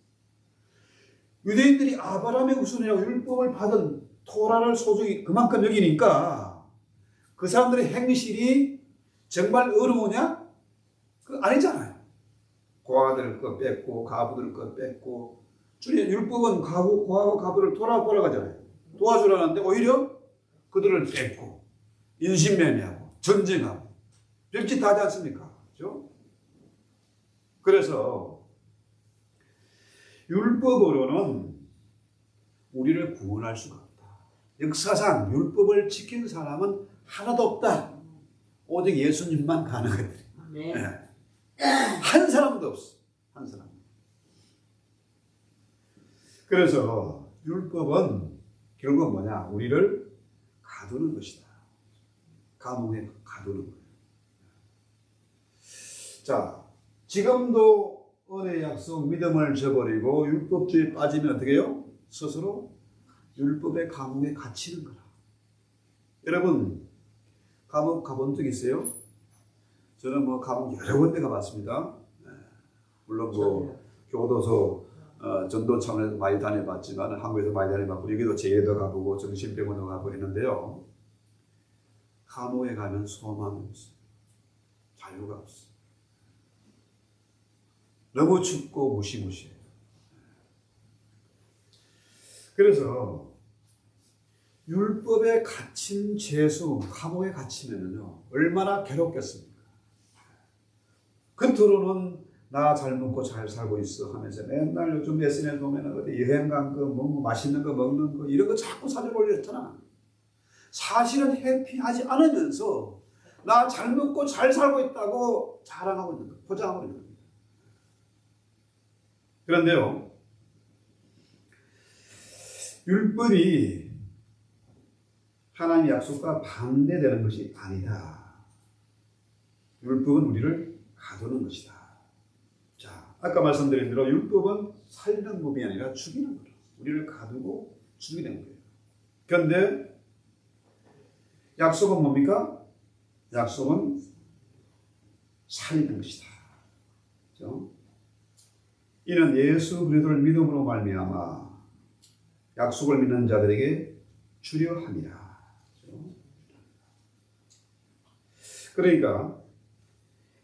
유대인들이 아브라함의 후손이라고 율법을 받은 토라를 소중히 그만큼 여기니까 그 사람들의 행실이 정말 어려우냐? 그 아니잖아요. 고아들 것 뺏고 가부들 것 뺏고 주님 율법은 고아와 가부를 돌아보라고 하잖아요. 도와주라는데 오히려 그들을 뺏고 인신매매하고 전쟁하고 별짓 다 하지 않습니까? 그렇죠? 그래서 율법으로는 우리를 구원할 수가 없다. 역사상 율법을 지킨 사람은 하나도 없다. 오직 예수님만 가능하다. 네. 한 사람도 없어. 한 사람. 그래서 율법은 결국 뭐냐? 우리를 가두는 것이다. 감옥에 가두는 거예요. 자, 지금도 은혜의 약속, 믿음을 저버리고 율법주의에 빠지면 어떻게 해요? 스스로 율법의 감옥에 갇히는 거라. 여러분, 감옥 가본 적 있어요? 저는 뭐 감옥 여러 군데 가봤습니다. 물론 뭐 교도소, 전도 차원에서 많이 다녀봤지만 한국에서 많이 다녀봤고 여기도 제도 가보고 정신병원도 가보고 했는데요. 감옥에 가면 소망이 없어요. 자유가 없어요. 너무 춥고 무시무시해요. 그래서 율법에 갇힌 죄수, 감옥에 갇히면요 얼마나 괴롭겠습니까? 겉으로는 나 잘 먹고 잘 살고 있어 하면서 맨날 요즘 SNS 보면 어디 여행 간 거, 뭐 맛있는 거 먹는 거 이런 거 자꾸 사진 올렸잖아. 사실은 해피하지 않으면서 나 잘 먹고 잘 살고 있다고 자랑하고 있는 거, 포장하고 있는 겁니다. 그런데요, 율법이 하나님의 약속과 반대되는 것이 아니다. 율법은 우리를 가두는 것이다. 자, 아까 말씀드린 대로 율법은 살리는 법이 아니라 죽이는 거예요. 우리를 가두고 죽이는 거예요. 그런데 약속은 뭡니까? 약속은 살리는 것이다. 그렇죠? 이는 예수 그리스도를 믿음으로 말미암아 약속을 믿는 자들에게 주려 함이라. 그렇죠? 그러니까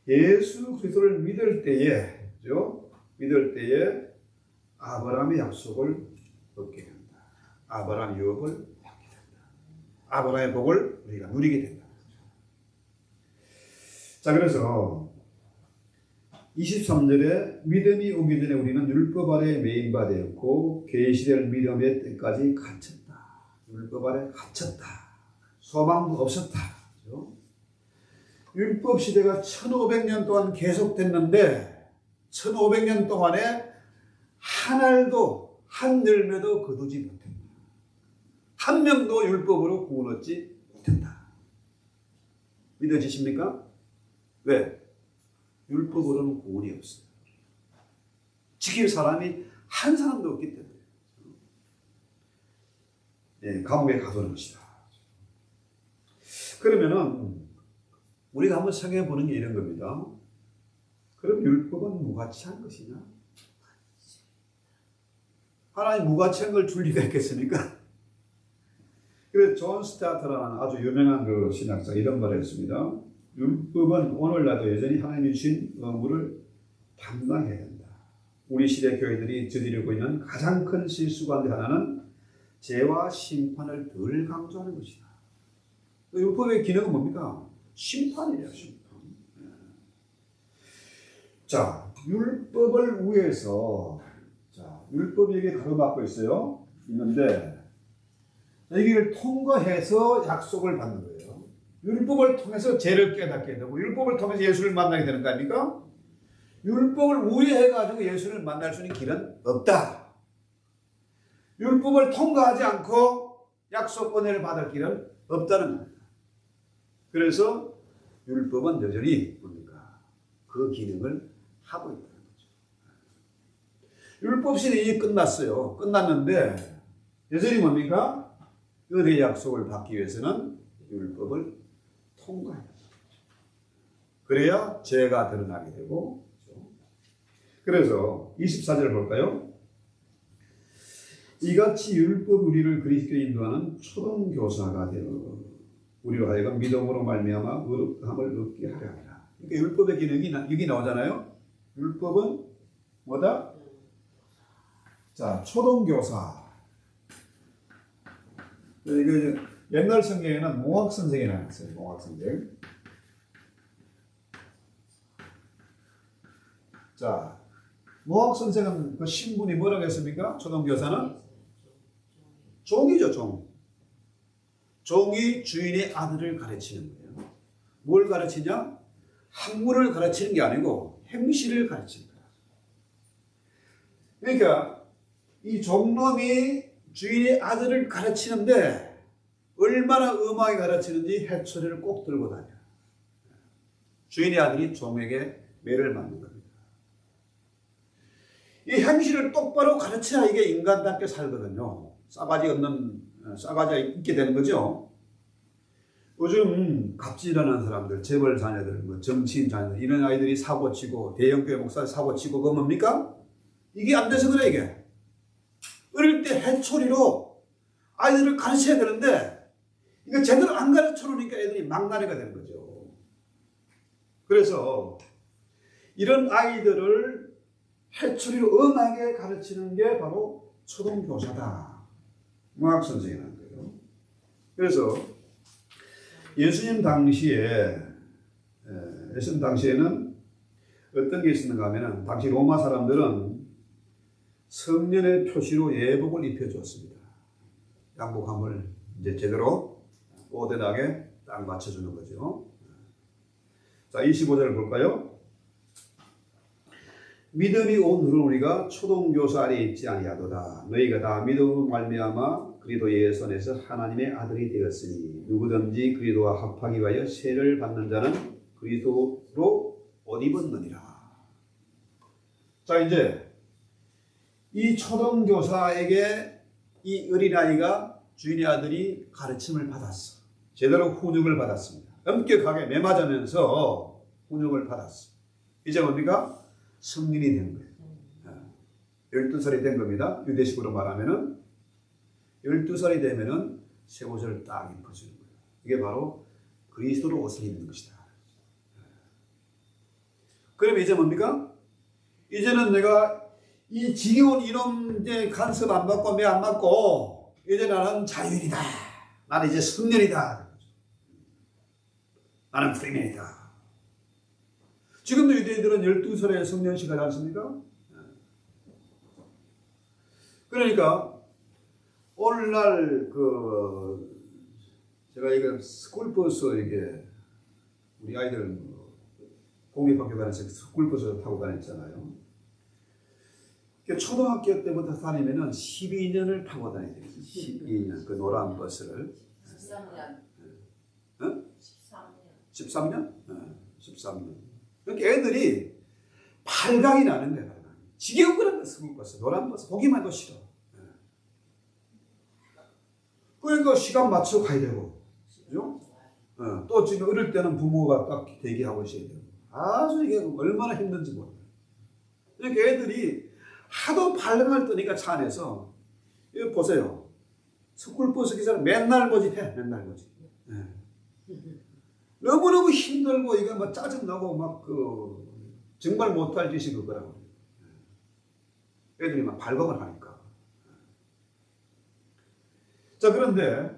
예수 그리스도를 믿을 때에, 그렇죠? 믿을 때에 아브라함의 약속을 얻게 된다. 아브라함 유업을 얻게 된다. 아브라함의 복을 우리가 누리게 된다. 자, 그래서 23절에 믿음이 오기 전에 우리는 율법 아래 매인 바 되었고 계시될 믿음의 때까지 갇혔다. 율법 아래 갇혔다. 소망도 없었다. 그렇죠? 율법 시대가 1500년 동안 계속됐는데 1500년 동안에 한 알도 한 열매도 거두지 못했다. 한 명도 율법으로 구원 얻지 못했다. 믿어지십니까? 왜? 율법으로는 구원이 없어요. 지킬 사람이 한 사람도 없기 때문에. 네, 감옥에 가두는 것이다. 그러면은 우리가 한번 생각해 보는 게 이런 겁니다. 그럼 율법은 무가치한 것이냐? 하나님 무가치한 걸 줄 리가 있겠습니까? 그래서 존 스타트라는 아주 유명한 그 신학자 이런 말을 했습니다. 율법은 오늘날도 여전히 하나님이 주신 의무를 담당해야 된다. 우리 시대 교회들이 저지르고 있는 가장 큰 실수 가운데 하나는 죄와 심판을 덜 강조하는 것이다. 율법의 기능은 뭡니까? 심판이에요, 심판. 자, 율법을 위해서, 자, 율법이 여기 가로막고 있어요. 있는데, 여기를 통과해서 약속을 받는 거예요. 율법을 통해서 죄를 깨닫게 되고, 율법을 통해서 예수를 만나게 되는 거 아닙니까? 율법을 우회해가지고 예수를 만날 수 있는 길은 없다. 율법을 통과하지 않고 약속 은혜를 받을 길은 없다는 겁니다. 그래서 율법은 여전히 뭡니까? 그 기능을 하고 있다는 거죠. 율법 시대 이제 끝났어요. 끝났는데 여전히 뭡니까? 은혜의 약속을 받기 위해서는 율법을 통과해야 합니다. 그래야 죄가 드러나게 되고. 그래서 24절 볼까요? 이같이 율법 우리를 그리스도에 인도하는 초등교사가 되어 우리로 하여금 믿음으로 말미암아 의롭다함을 얻게 하려 합니다. 그러니까 율법의 기능이 여기 나오잖아요. 율법은 뭐다? 자, 초등교사. 이거 옛날 성경에는 몽학 선생이 나왔어요. 몽학 선생. 자, 몽학 선생은 그 신분이 뭐라고 했습니까? 초등교사는 종이죠, 종. 종이 주인의 아들을 가르치는 거예요. 뭘 가르치냐? 학문을 가르치는 게 아니고 행실을 가르치는 거예요. 그러니까 이 종놈이 주인의 아들을 가르치는데 얼마나 음하게 가르치는지 해초리를 꼭 들고 다녀요. 주인의 아들이 종에게 매를 맞는 겁니다. 이 행실을 똑바로 가르쳐야 이게 인간답게 살거든요. 싸가지가 있게 되는 거죠. 요즘 갑질하는 사람들, 재벌 자녀들, 뭐 정치인 자녀들, 이런 아이들이 사고치고 대형교회 목사 사고치고 그거 뭡니까? 이게 안 돼서 그래 이게. 어릴 때 해초리로 아이들을 가르쳐야 되는데 이거 제대로 안 가르쳐 놓으니까 애들이 망나니가 되는 거죠. 그래서 이런 아이들을 해초리로 엄하게 가르치는 게 바로 초등교사다. 몽학 선생이 한 거예요. 그래서 예수님 당시에는 어떤 게 있었는가 하면 당시 로마 사람들은 성년의 표시로 예복을 입혀주었습니다. 양복함을 이제 제대로 오대하게 딱 맞춰주는 거죠. 자, 25절을 볼까요? 믿음이 온 후로 우리가 초등교사 아래에 있지 아니하도다. 너희가 다 믿음으로 말미암아 그리스도의 손에서 하나님의 아들이 되었으니 누구든지 그리스도와 합하기 위하여 세를 받는 자는 그리스도로 옷 입었느니라. 자, 이제 이 초등교사에게 이 어린아이가 주인의 아들이 가르침을 받았어. 제대로 훈육을 받았습니다. 엄격하게 매맞으면서 훈육을 받았어. 이제 뭡니까? 성인이 된 거예요. 12살이 된 겁니다. 유대식으로 말하면은 12살이 되면은 새 옷을 딱 입혀주는 거예요. 이게 바로 그리스도로 옷을 입는 것이다. 그럼 이제 뭡니까? 이제는 내가 이 지겨운 이놈 이제 간섭 안 받고 매 안 맞고 이제 나는 자유인이다. 나는 이제 성년이다. 나는 프리맨이다. 지금도 유대인들은 12살에 성년식을 하지 않습니까? 그러니까 오늘날 제가 이거 스쿨버스 이렇게 우리 아이들 공립학교 다니면서 스쿨버스 타고 다녔잖아요. 초등학교 때부터 다니면은 12년을 타고 다녀야 돼요. 12년 그 노란 버스를. 13년. 응? 13년. 13년? 13년. 그러니까 애들이 발각이 나는 거야. 지겨운 거란 스쿨버스, 노란 버스 보기만 해도 싫어. 그러니까 시간 맞춰 가야 되고, 그죠? 또 지금 어릴 때는 부모가 딱 대기하고 있어야 되고, 아주 이게 얼마나 힘든지 몰라요. 그러니까 애들이 하도 발각을 뜨니까 차 안에서, 이거 보세요. 스쿨버스 기사를 맨날 모집해, 맨날 모집. 너무너무 힘들고, 이거 막 짜증나고, 정말 못할 짓이 그거라고. 애들이 막 발각을 하니까. 자, 그런데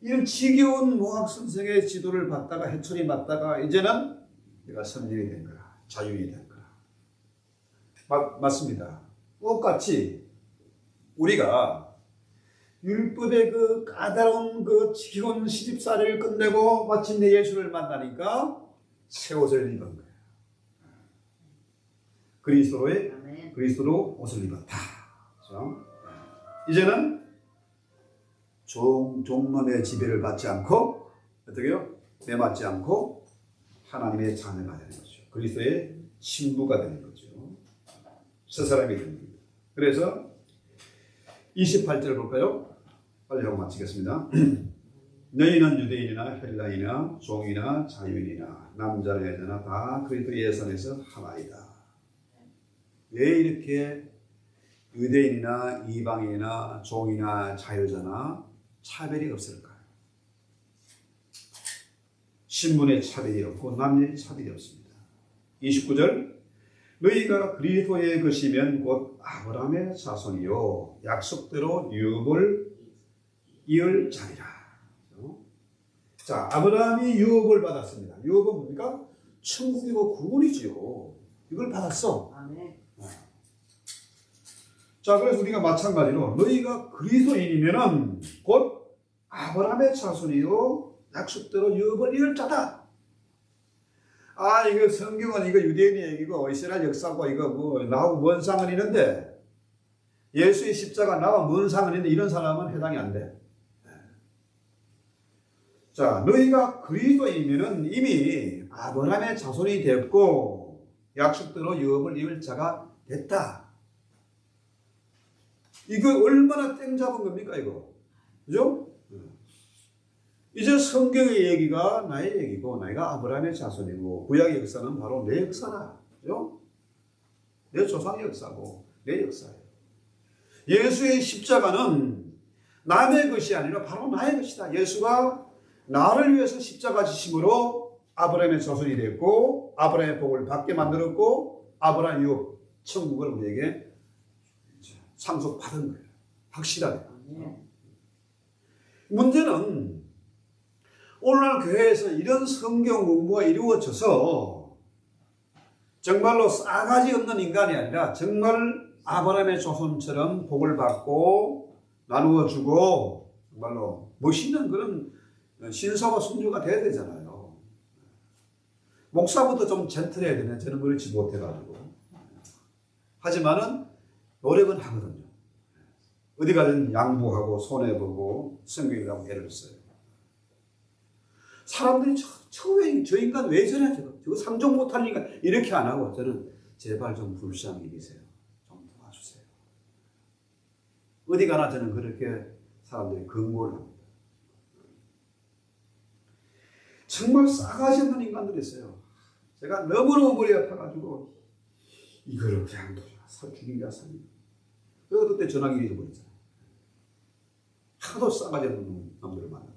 이런 지겨운 몽학 선생의 지도를 받다가 해초리 맞다가 이제는 내가 성인이 된 거야. 자유인이 된 거야. 맞습니다. 똑같이 우리가 율법의 그 까다로운 그 지겨운 시집살이를 끝내고 마침내 예수를 만나니까 새 옷을 입은 거야. 그리스도로 옷을 입었다. 그렇죠? 이제는 종놈의 지배를 받지 않고 어떻게요? 매맞지 않고 하나님의 자녀가 되는 거죠. 그리스도의 신부가 되는 거죠. 새 사람이 되는 겁니다. 그래서 28절 볼까요? 빨리 하고 마치겠습니다. 너희는 유대인이나 헬라인이나 종이나 자유인이나 남자나 여자나 다 그리스도 예수에서 하나이다. 왜 이렇게 유대인이나 이방인이나 종이나 자유자나 차별이 없을까요? 신분의 차별이 없고 남녀의 차별이 없습니다. 29절 너희가 그리스도의 것이면 곧 아브라함의 자손이요 약속대로 유업을 이을 자리라. 자, 아브라함이 유업을 받았습니다. 유업은 뭡니까? 천국이고 구원이지요. 이걸 받았어. 아멘. 자, 그래서 우리가 마찬가지로 너희가 그리스도인이면은 곧 아브라함의 자손이요 약속대로 유업을 이을 자다. 아, 이거 성경은 이거 유대인의 얘기고 이스라엘 역사고 이거 뭐 나하고 뭔 상관이 있는데 예수의 십자가 나와 뭔 상관이 있는데 이런 사람은 해당이 안 돼. 자, 너희가 그리스도인이면은 이미 아브라함의 자손이 됐고 약속대로 유업을 이을 자가 됐다. 이거 얼마나 땡 잡은 겁니까 이거? 그죠? 이제 성경의 얘기가 나의 얘기고 나이가 아브라함의 자손이고 구약의 역사는 바로 내 역사다. 그죠? 내 조상의 역사고 내 역사예요. 예수의 십자가는 남의 것이 아니라 바로 나의 것이다. 예수가 나를 위해서 십자가 지심으로 아브라함의 자손이 됐고 아브라함의 복을 받게 만들었고 아브라함 이후 천국을 우리에게 상속받은 거예요. 확실하게. 문제는 오늘날 교회에서 이런 성경 공부가 이루어져서 정말로 싸가지 없는 인간이 아니라 정말 아브라함의 조손처럼 복을 받고 나누어 주고 정말로 멋있는 그런 신사와 순주가 돼야 되잖아요. 목사부터 좀 젠틀해야 되네. 저는 그렇지 못해가지고. 하지만은 노력은 하거든요. 어디 가든 양보하고 손해보고 성경이라고 애를 써요. 사람들이 저 인간 왜 저래? 저거 상종 못하는 인간 이렇게 안 하고 저는 제발 좀 불쌍히 여기세요. 좀 도와주세요. 어디 가나 저는 그렇게 사람들이 긍고를 합니다. 정말 싸가지 없는 인간들이 있어요. 제가 너무너무 머리 아파가지고 이거를 그냥 죽이기가 삽니다. 그래서 그때 전화기 잊어버렸잖아요. 하도 싸가지 없는 놈들을 만나요.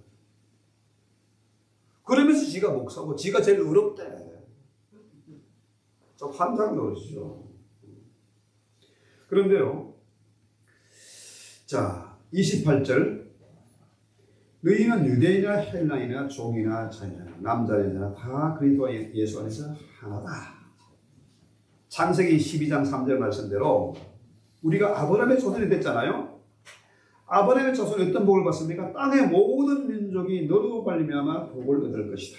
그러면서 지가 목사고 지가 제일 어렵대. 좀 환장 노릇이죠. 그런데요. 자, 28절 너희는 유대인이나 헬라인이나 종이나 자유나 남자 여자나 다 그리스도 예수 안에서 하나다. 창세기 12장 3절 말씀대로 우리가 아브라함의 자손이 됐잖아요. 아브라함의 자손이 어떤 복을 받습니까? 땅의 모든 민족이 너로 말미암아 복을 얻을 것이다.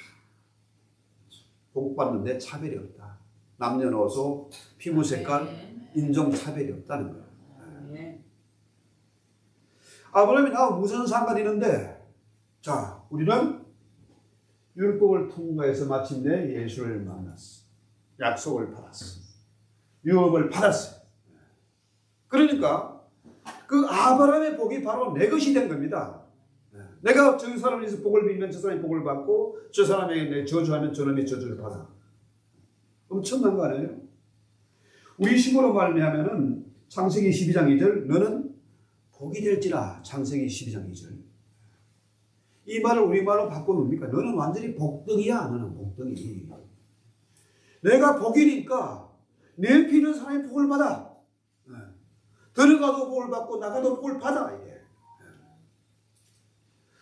복 받는데 차별이 없다. 남녀노소, 피부 색깔, 인종 차별이 없다는 거예요. 아브라함이 나하고 무슨 상관이 있는데 자, 우리는 율법을 통과해서 마침내 예수를 만났어. 약속을 받았어. 유업을 받았어. 그러니까 그 아브라함의 복이 바로 내 것이 된 겁니다. 내가 저 사람에서 복을 빌면 저 사람이 복을 받고 저 사람에게 내 저주하면 저놈이 저주를 받아. 엄청난 거 아니에요? 우리 식으로 말하면은 창세기 12장 2절 너는 복이 될지라. 창세기 12장 2절. 이 말을 우리말로 바꿔놓습니까? 너는 완전히 복덩이야. 너는 복덩이. 내가 복이니까 내 피는 사람이 복을 받아. 들어가도 복을 받고 나가도 복을 받아. 이게.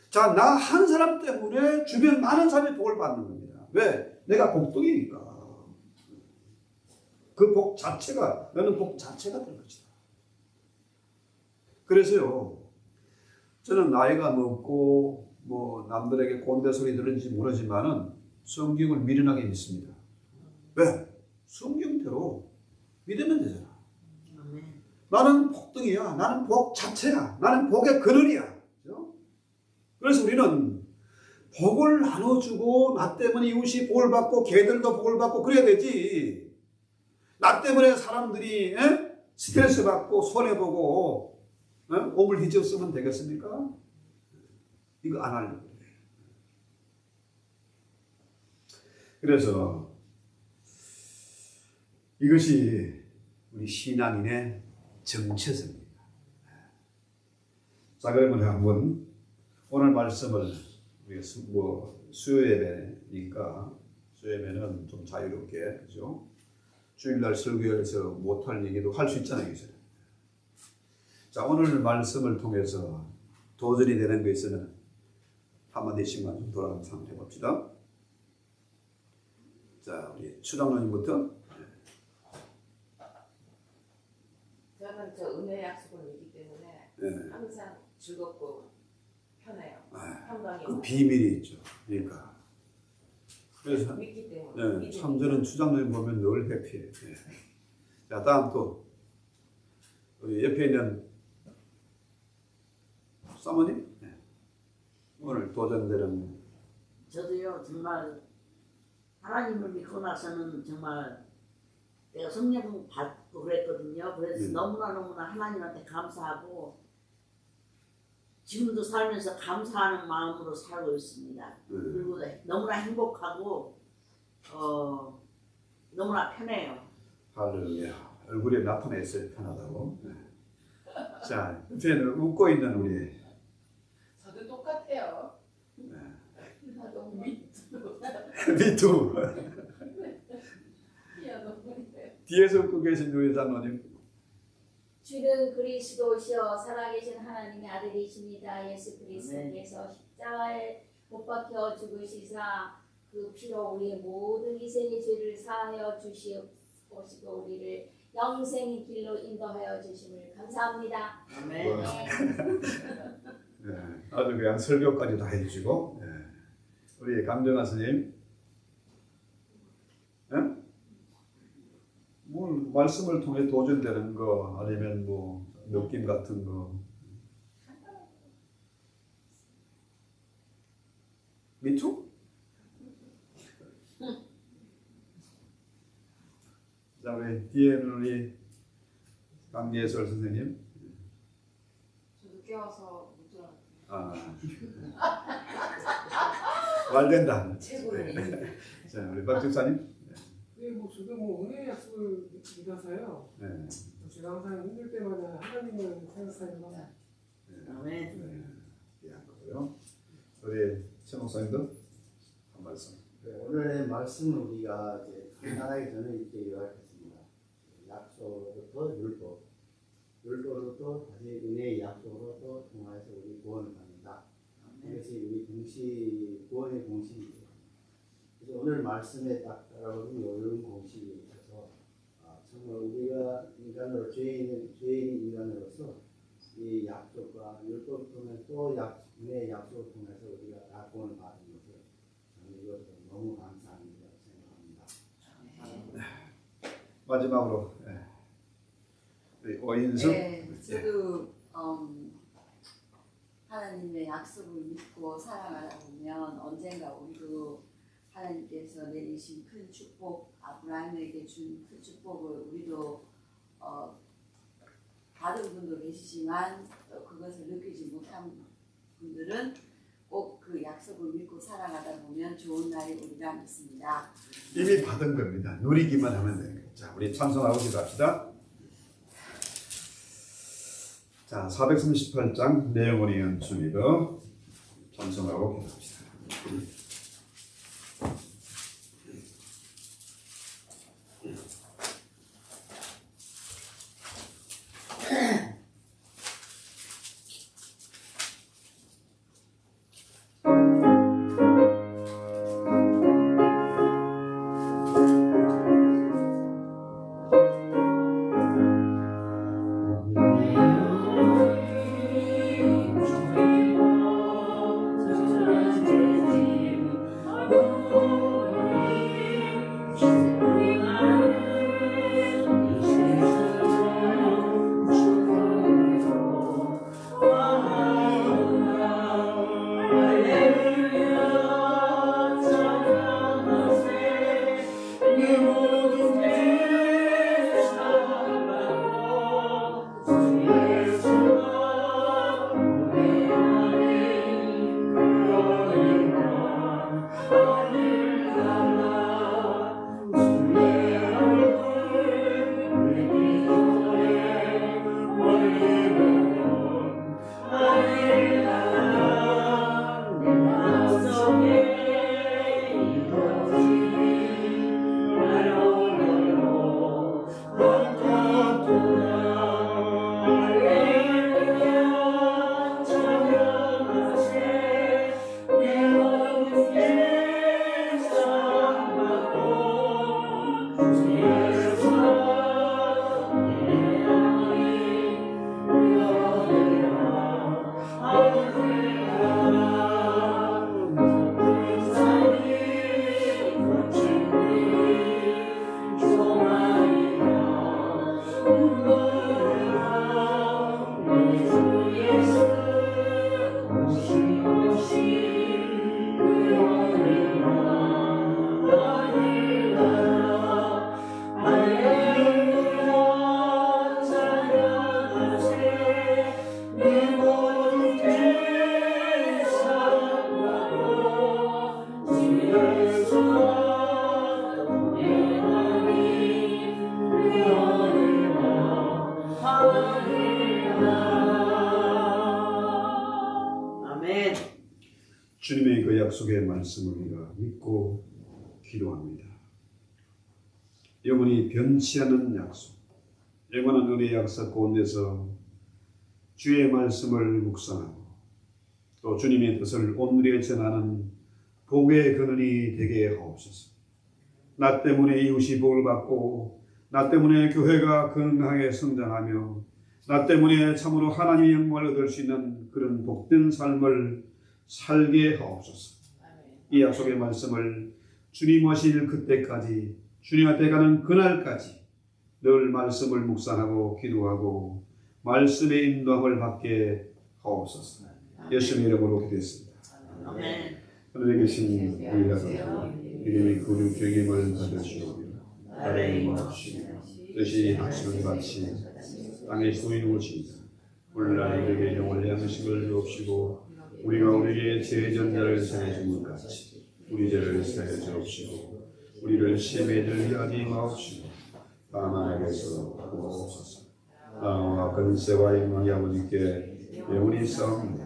자, 나 한 사람 때문에 주변 많은 사람이 복을 받는 겁니다. 왜? 내가 복덩이니까. 그 복 자체가 너는 복 자체가 될 것이다. 그래서요. 저는 나이가 먹고 뭐 남들에게 꼰대 소리 들은지 모르지만은 성경을 미련하게 믿습니다. 왜? 성경대로 믿으면 되잖아. 나는 복덩이야. 나는 복 자체야. 나는 복의 근원이야. 그렇죠? 그래서 우리는 복을 나눠주고 나 때문에 이웃이 복을 받고 개들도 복을 받고 그래야 되지. 나 때문에 사람들이 스트레스 받고 손해보고 몸을 뒤집어 쓰면 되겠습니까? 이거 안 하려고 그래. 그래서 이것이 우리 신앙인의 정체성입니다. 자, 그러면 한번 오늘 말씀을 우리가 수요 예배니까 수요 예배는 좀 자유롭게, 그죠? 주일날 설교에서 못할 얘기도 할 수 있잖아요, 그죠? 자, 오늘 말씀을 통해서 도전이 되는 것에는 한마디씩만 좀 돌아가면서 한번 해봅시다. 자, 우리 추장로님부터. 저는 저 은혜 약속을 믿기 때문에 네. 항상 즐겁고 편해요. 평강이 그 비밀이 있죠. 그러니까. 그래서 믿기 때문에. 네, 믿음이 참 저는 추장로님 보면 늘 해피해요. 네. 자, 다음 또 우리 옆에 있는 사모님. 네. 오늘 도전되는. 저도요 정말 하나님을 믿고 나서는 정말 내가 성령 받고 그랬거든요. 그래서 너무나 하나님한테 감사하고 지금도 살면서 감사하는 마음으로 살고 있습니다. 그리고 너무나 행복하고 너무나 편해요. 할렐루야. 얼굴에 나타냈어요. 편하다고. 네. 자, 옆에는 웃고 있는 우리. 저도 똑같아요. 네. 나도 믿고 미투. 너무 뒤에서 웃고 계신 우리 장로님. 주는 그리스도시여 살아계신 하나님의 아들이십니다. 예수 그리스도께서 십자가에 못 박혀 죽으시사 그 피로 우리의 모든 희생의 죄를 사하여 주시옵시고 우리를 영생의 길로 인도하여 주심을 감사합니다. 아멘. 네, 아주 그냥 설교까지 다 해주시고. 네. 우리 강정아 스님. 네? 뭐 말씀을 통해 도전되는 거 아니면 뭐 느낌 같은 거. 미투? 자, 우리 뒤에는 우리 강예설 선생님. 저도 깨워서 못 들어요. 아, 말 된다. 최고의 자, 우리 박 집사님. 네, 뭐 저도 뭐 은혜의 약속을 믿어서요. 네. 제가 항상 힘들 때마다 하나님을 생각하면 아멘. 네, 이해한 거고요. 우리 최 목사님도 한 말씀. 네, 오늘의 말씀은 우리가 이제 간단하게 저는 이렇게 요약했습니다. 약속으로부터 율법으로부터 다시 은혜의 약속으로부터 통하여서 우리 구원을 받는다. 이것이 우리 공식 구원의 공식이죠. 그래서 오늘 말씀에 딱 따라오는 이런 공식이 있어서 정말 우리가 인간으로 죄인 인간으로서 이 약속과 율법을 통해 또 은혜의 약속을 통해서 우리가 다 구원을 받은 것을 저는 이것을 너무 감사합니다 생각합니다. 마지막으로 우리 오인숙. 네, 저도 하나님의 약속을 믿고 살아가다 보면 언젠가 우리도 하나님께서 내리신 큰 축복, 아브라함에게 준 큰 축복을 우리도 받은 분도 계시지만 또 그것을 느끼지 못한 분들은 꼭 그 약속을 믿고 살아가다 보면 좋은 날이 오리라 믿습니다. 이미 받은 겁니다. 누리기만 하면 되는 거예요. 자, 우리 찬송하고 기도합시다. 자, 438장 내용을 연습이로 찬송하고 기도합시다. 주님 주님의 그 약속의 말씀을 우리가 믿고 기도합니다. 영원히 변치 않는 약속, 영원한 은혜의 약속 가운데서 주의 말씀을 묵상하고 또 주님의 뜻을 온누리에 전하는 복의 근원이 되게 하옵소서. 나 때문에 이웃이 복을 받고 나 때문에 교회가 건강하게 성장하며 나 때문에 참으로 하나님의 영광을 얻을 수 있는 그런 복된 삶을 살게 하옵소서. 이 약속의 말씀을 주님 오실 그때까지, 주님 앞에 가는 그날까지 늘 말씀을 묵상하고 기도하고 말씀의 인도함을 받게 하옵소서. 예수님의 이름으로 기도했습니다. 아멘. 하늘에 계신 우리 아버지, 이름이 거룩 여김을 받으시오며 나라의 임하옵시며 뜻이 하늘에 같이 땅에 소이루어지이다. 오늘날 우리에게 영원히 양식을 주옵시고 우리가 우리에게 죄 전자를 사해 준 것 같이 우리 죄를 사해 주옵시고 우리를 시험에 들게 하지 마옵시고 다만 악에서 구하옵소서. 나와 근세와 영광이 아버지께 영원히 싸웁니다.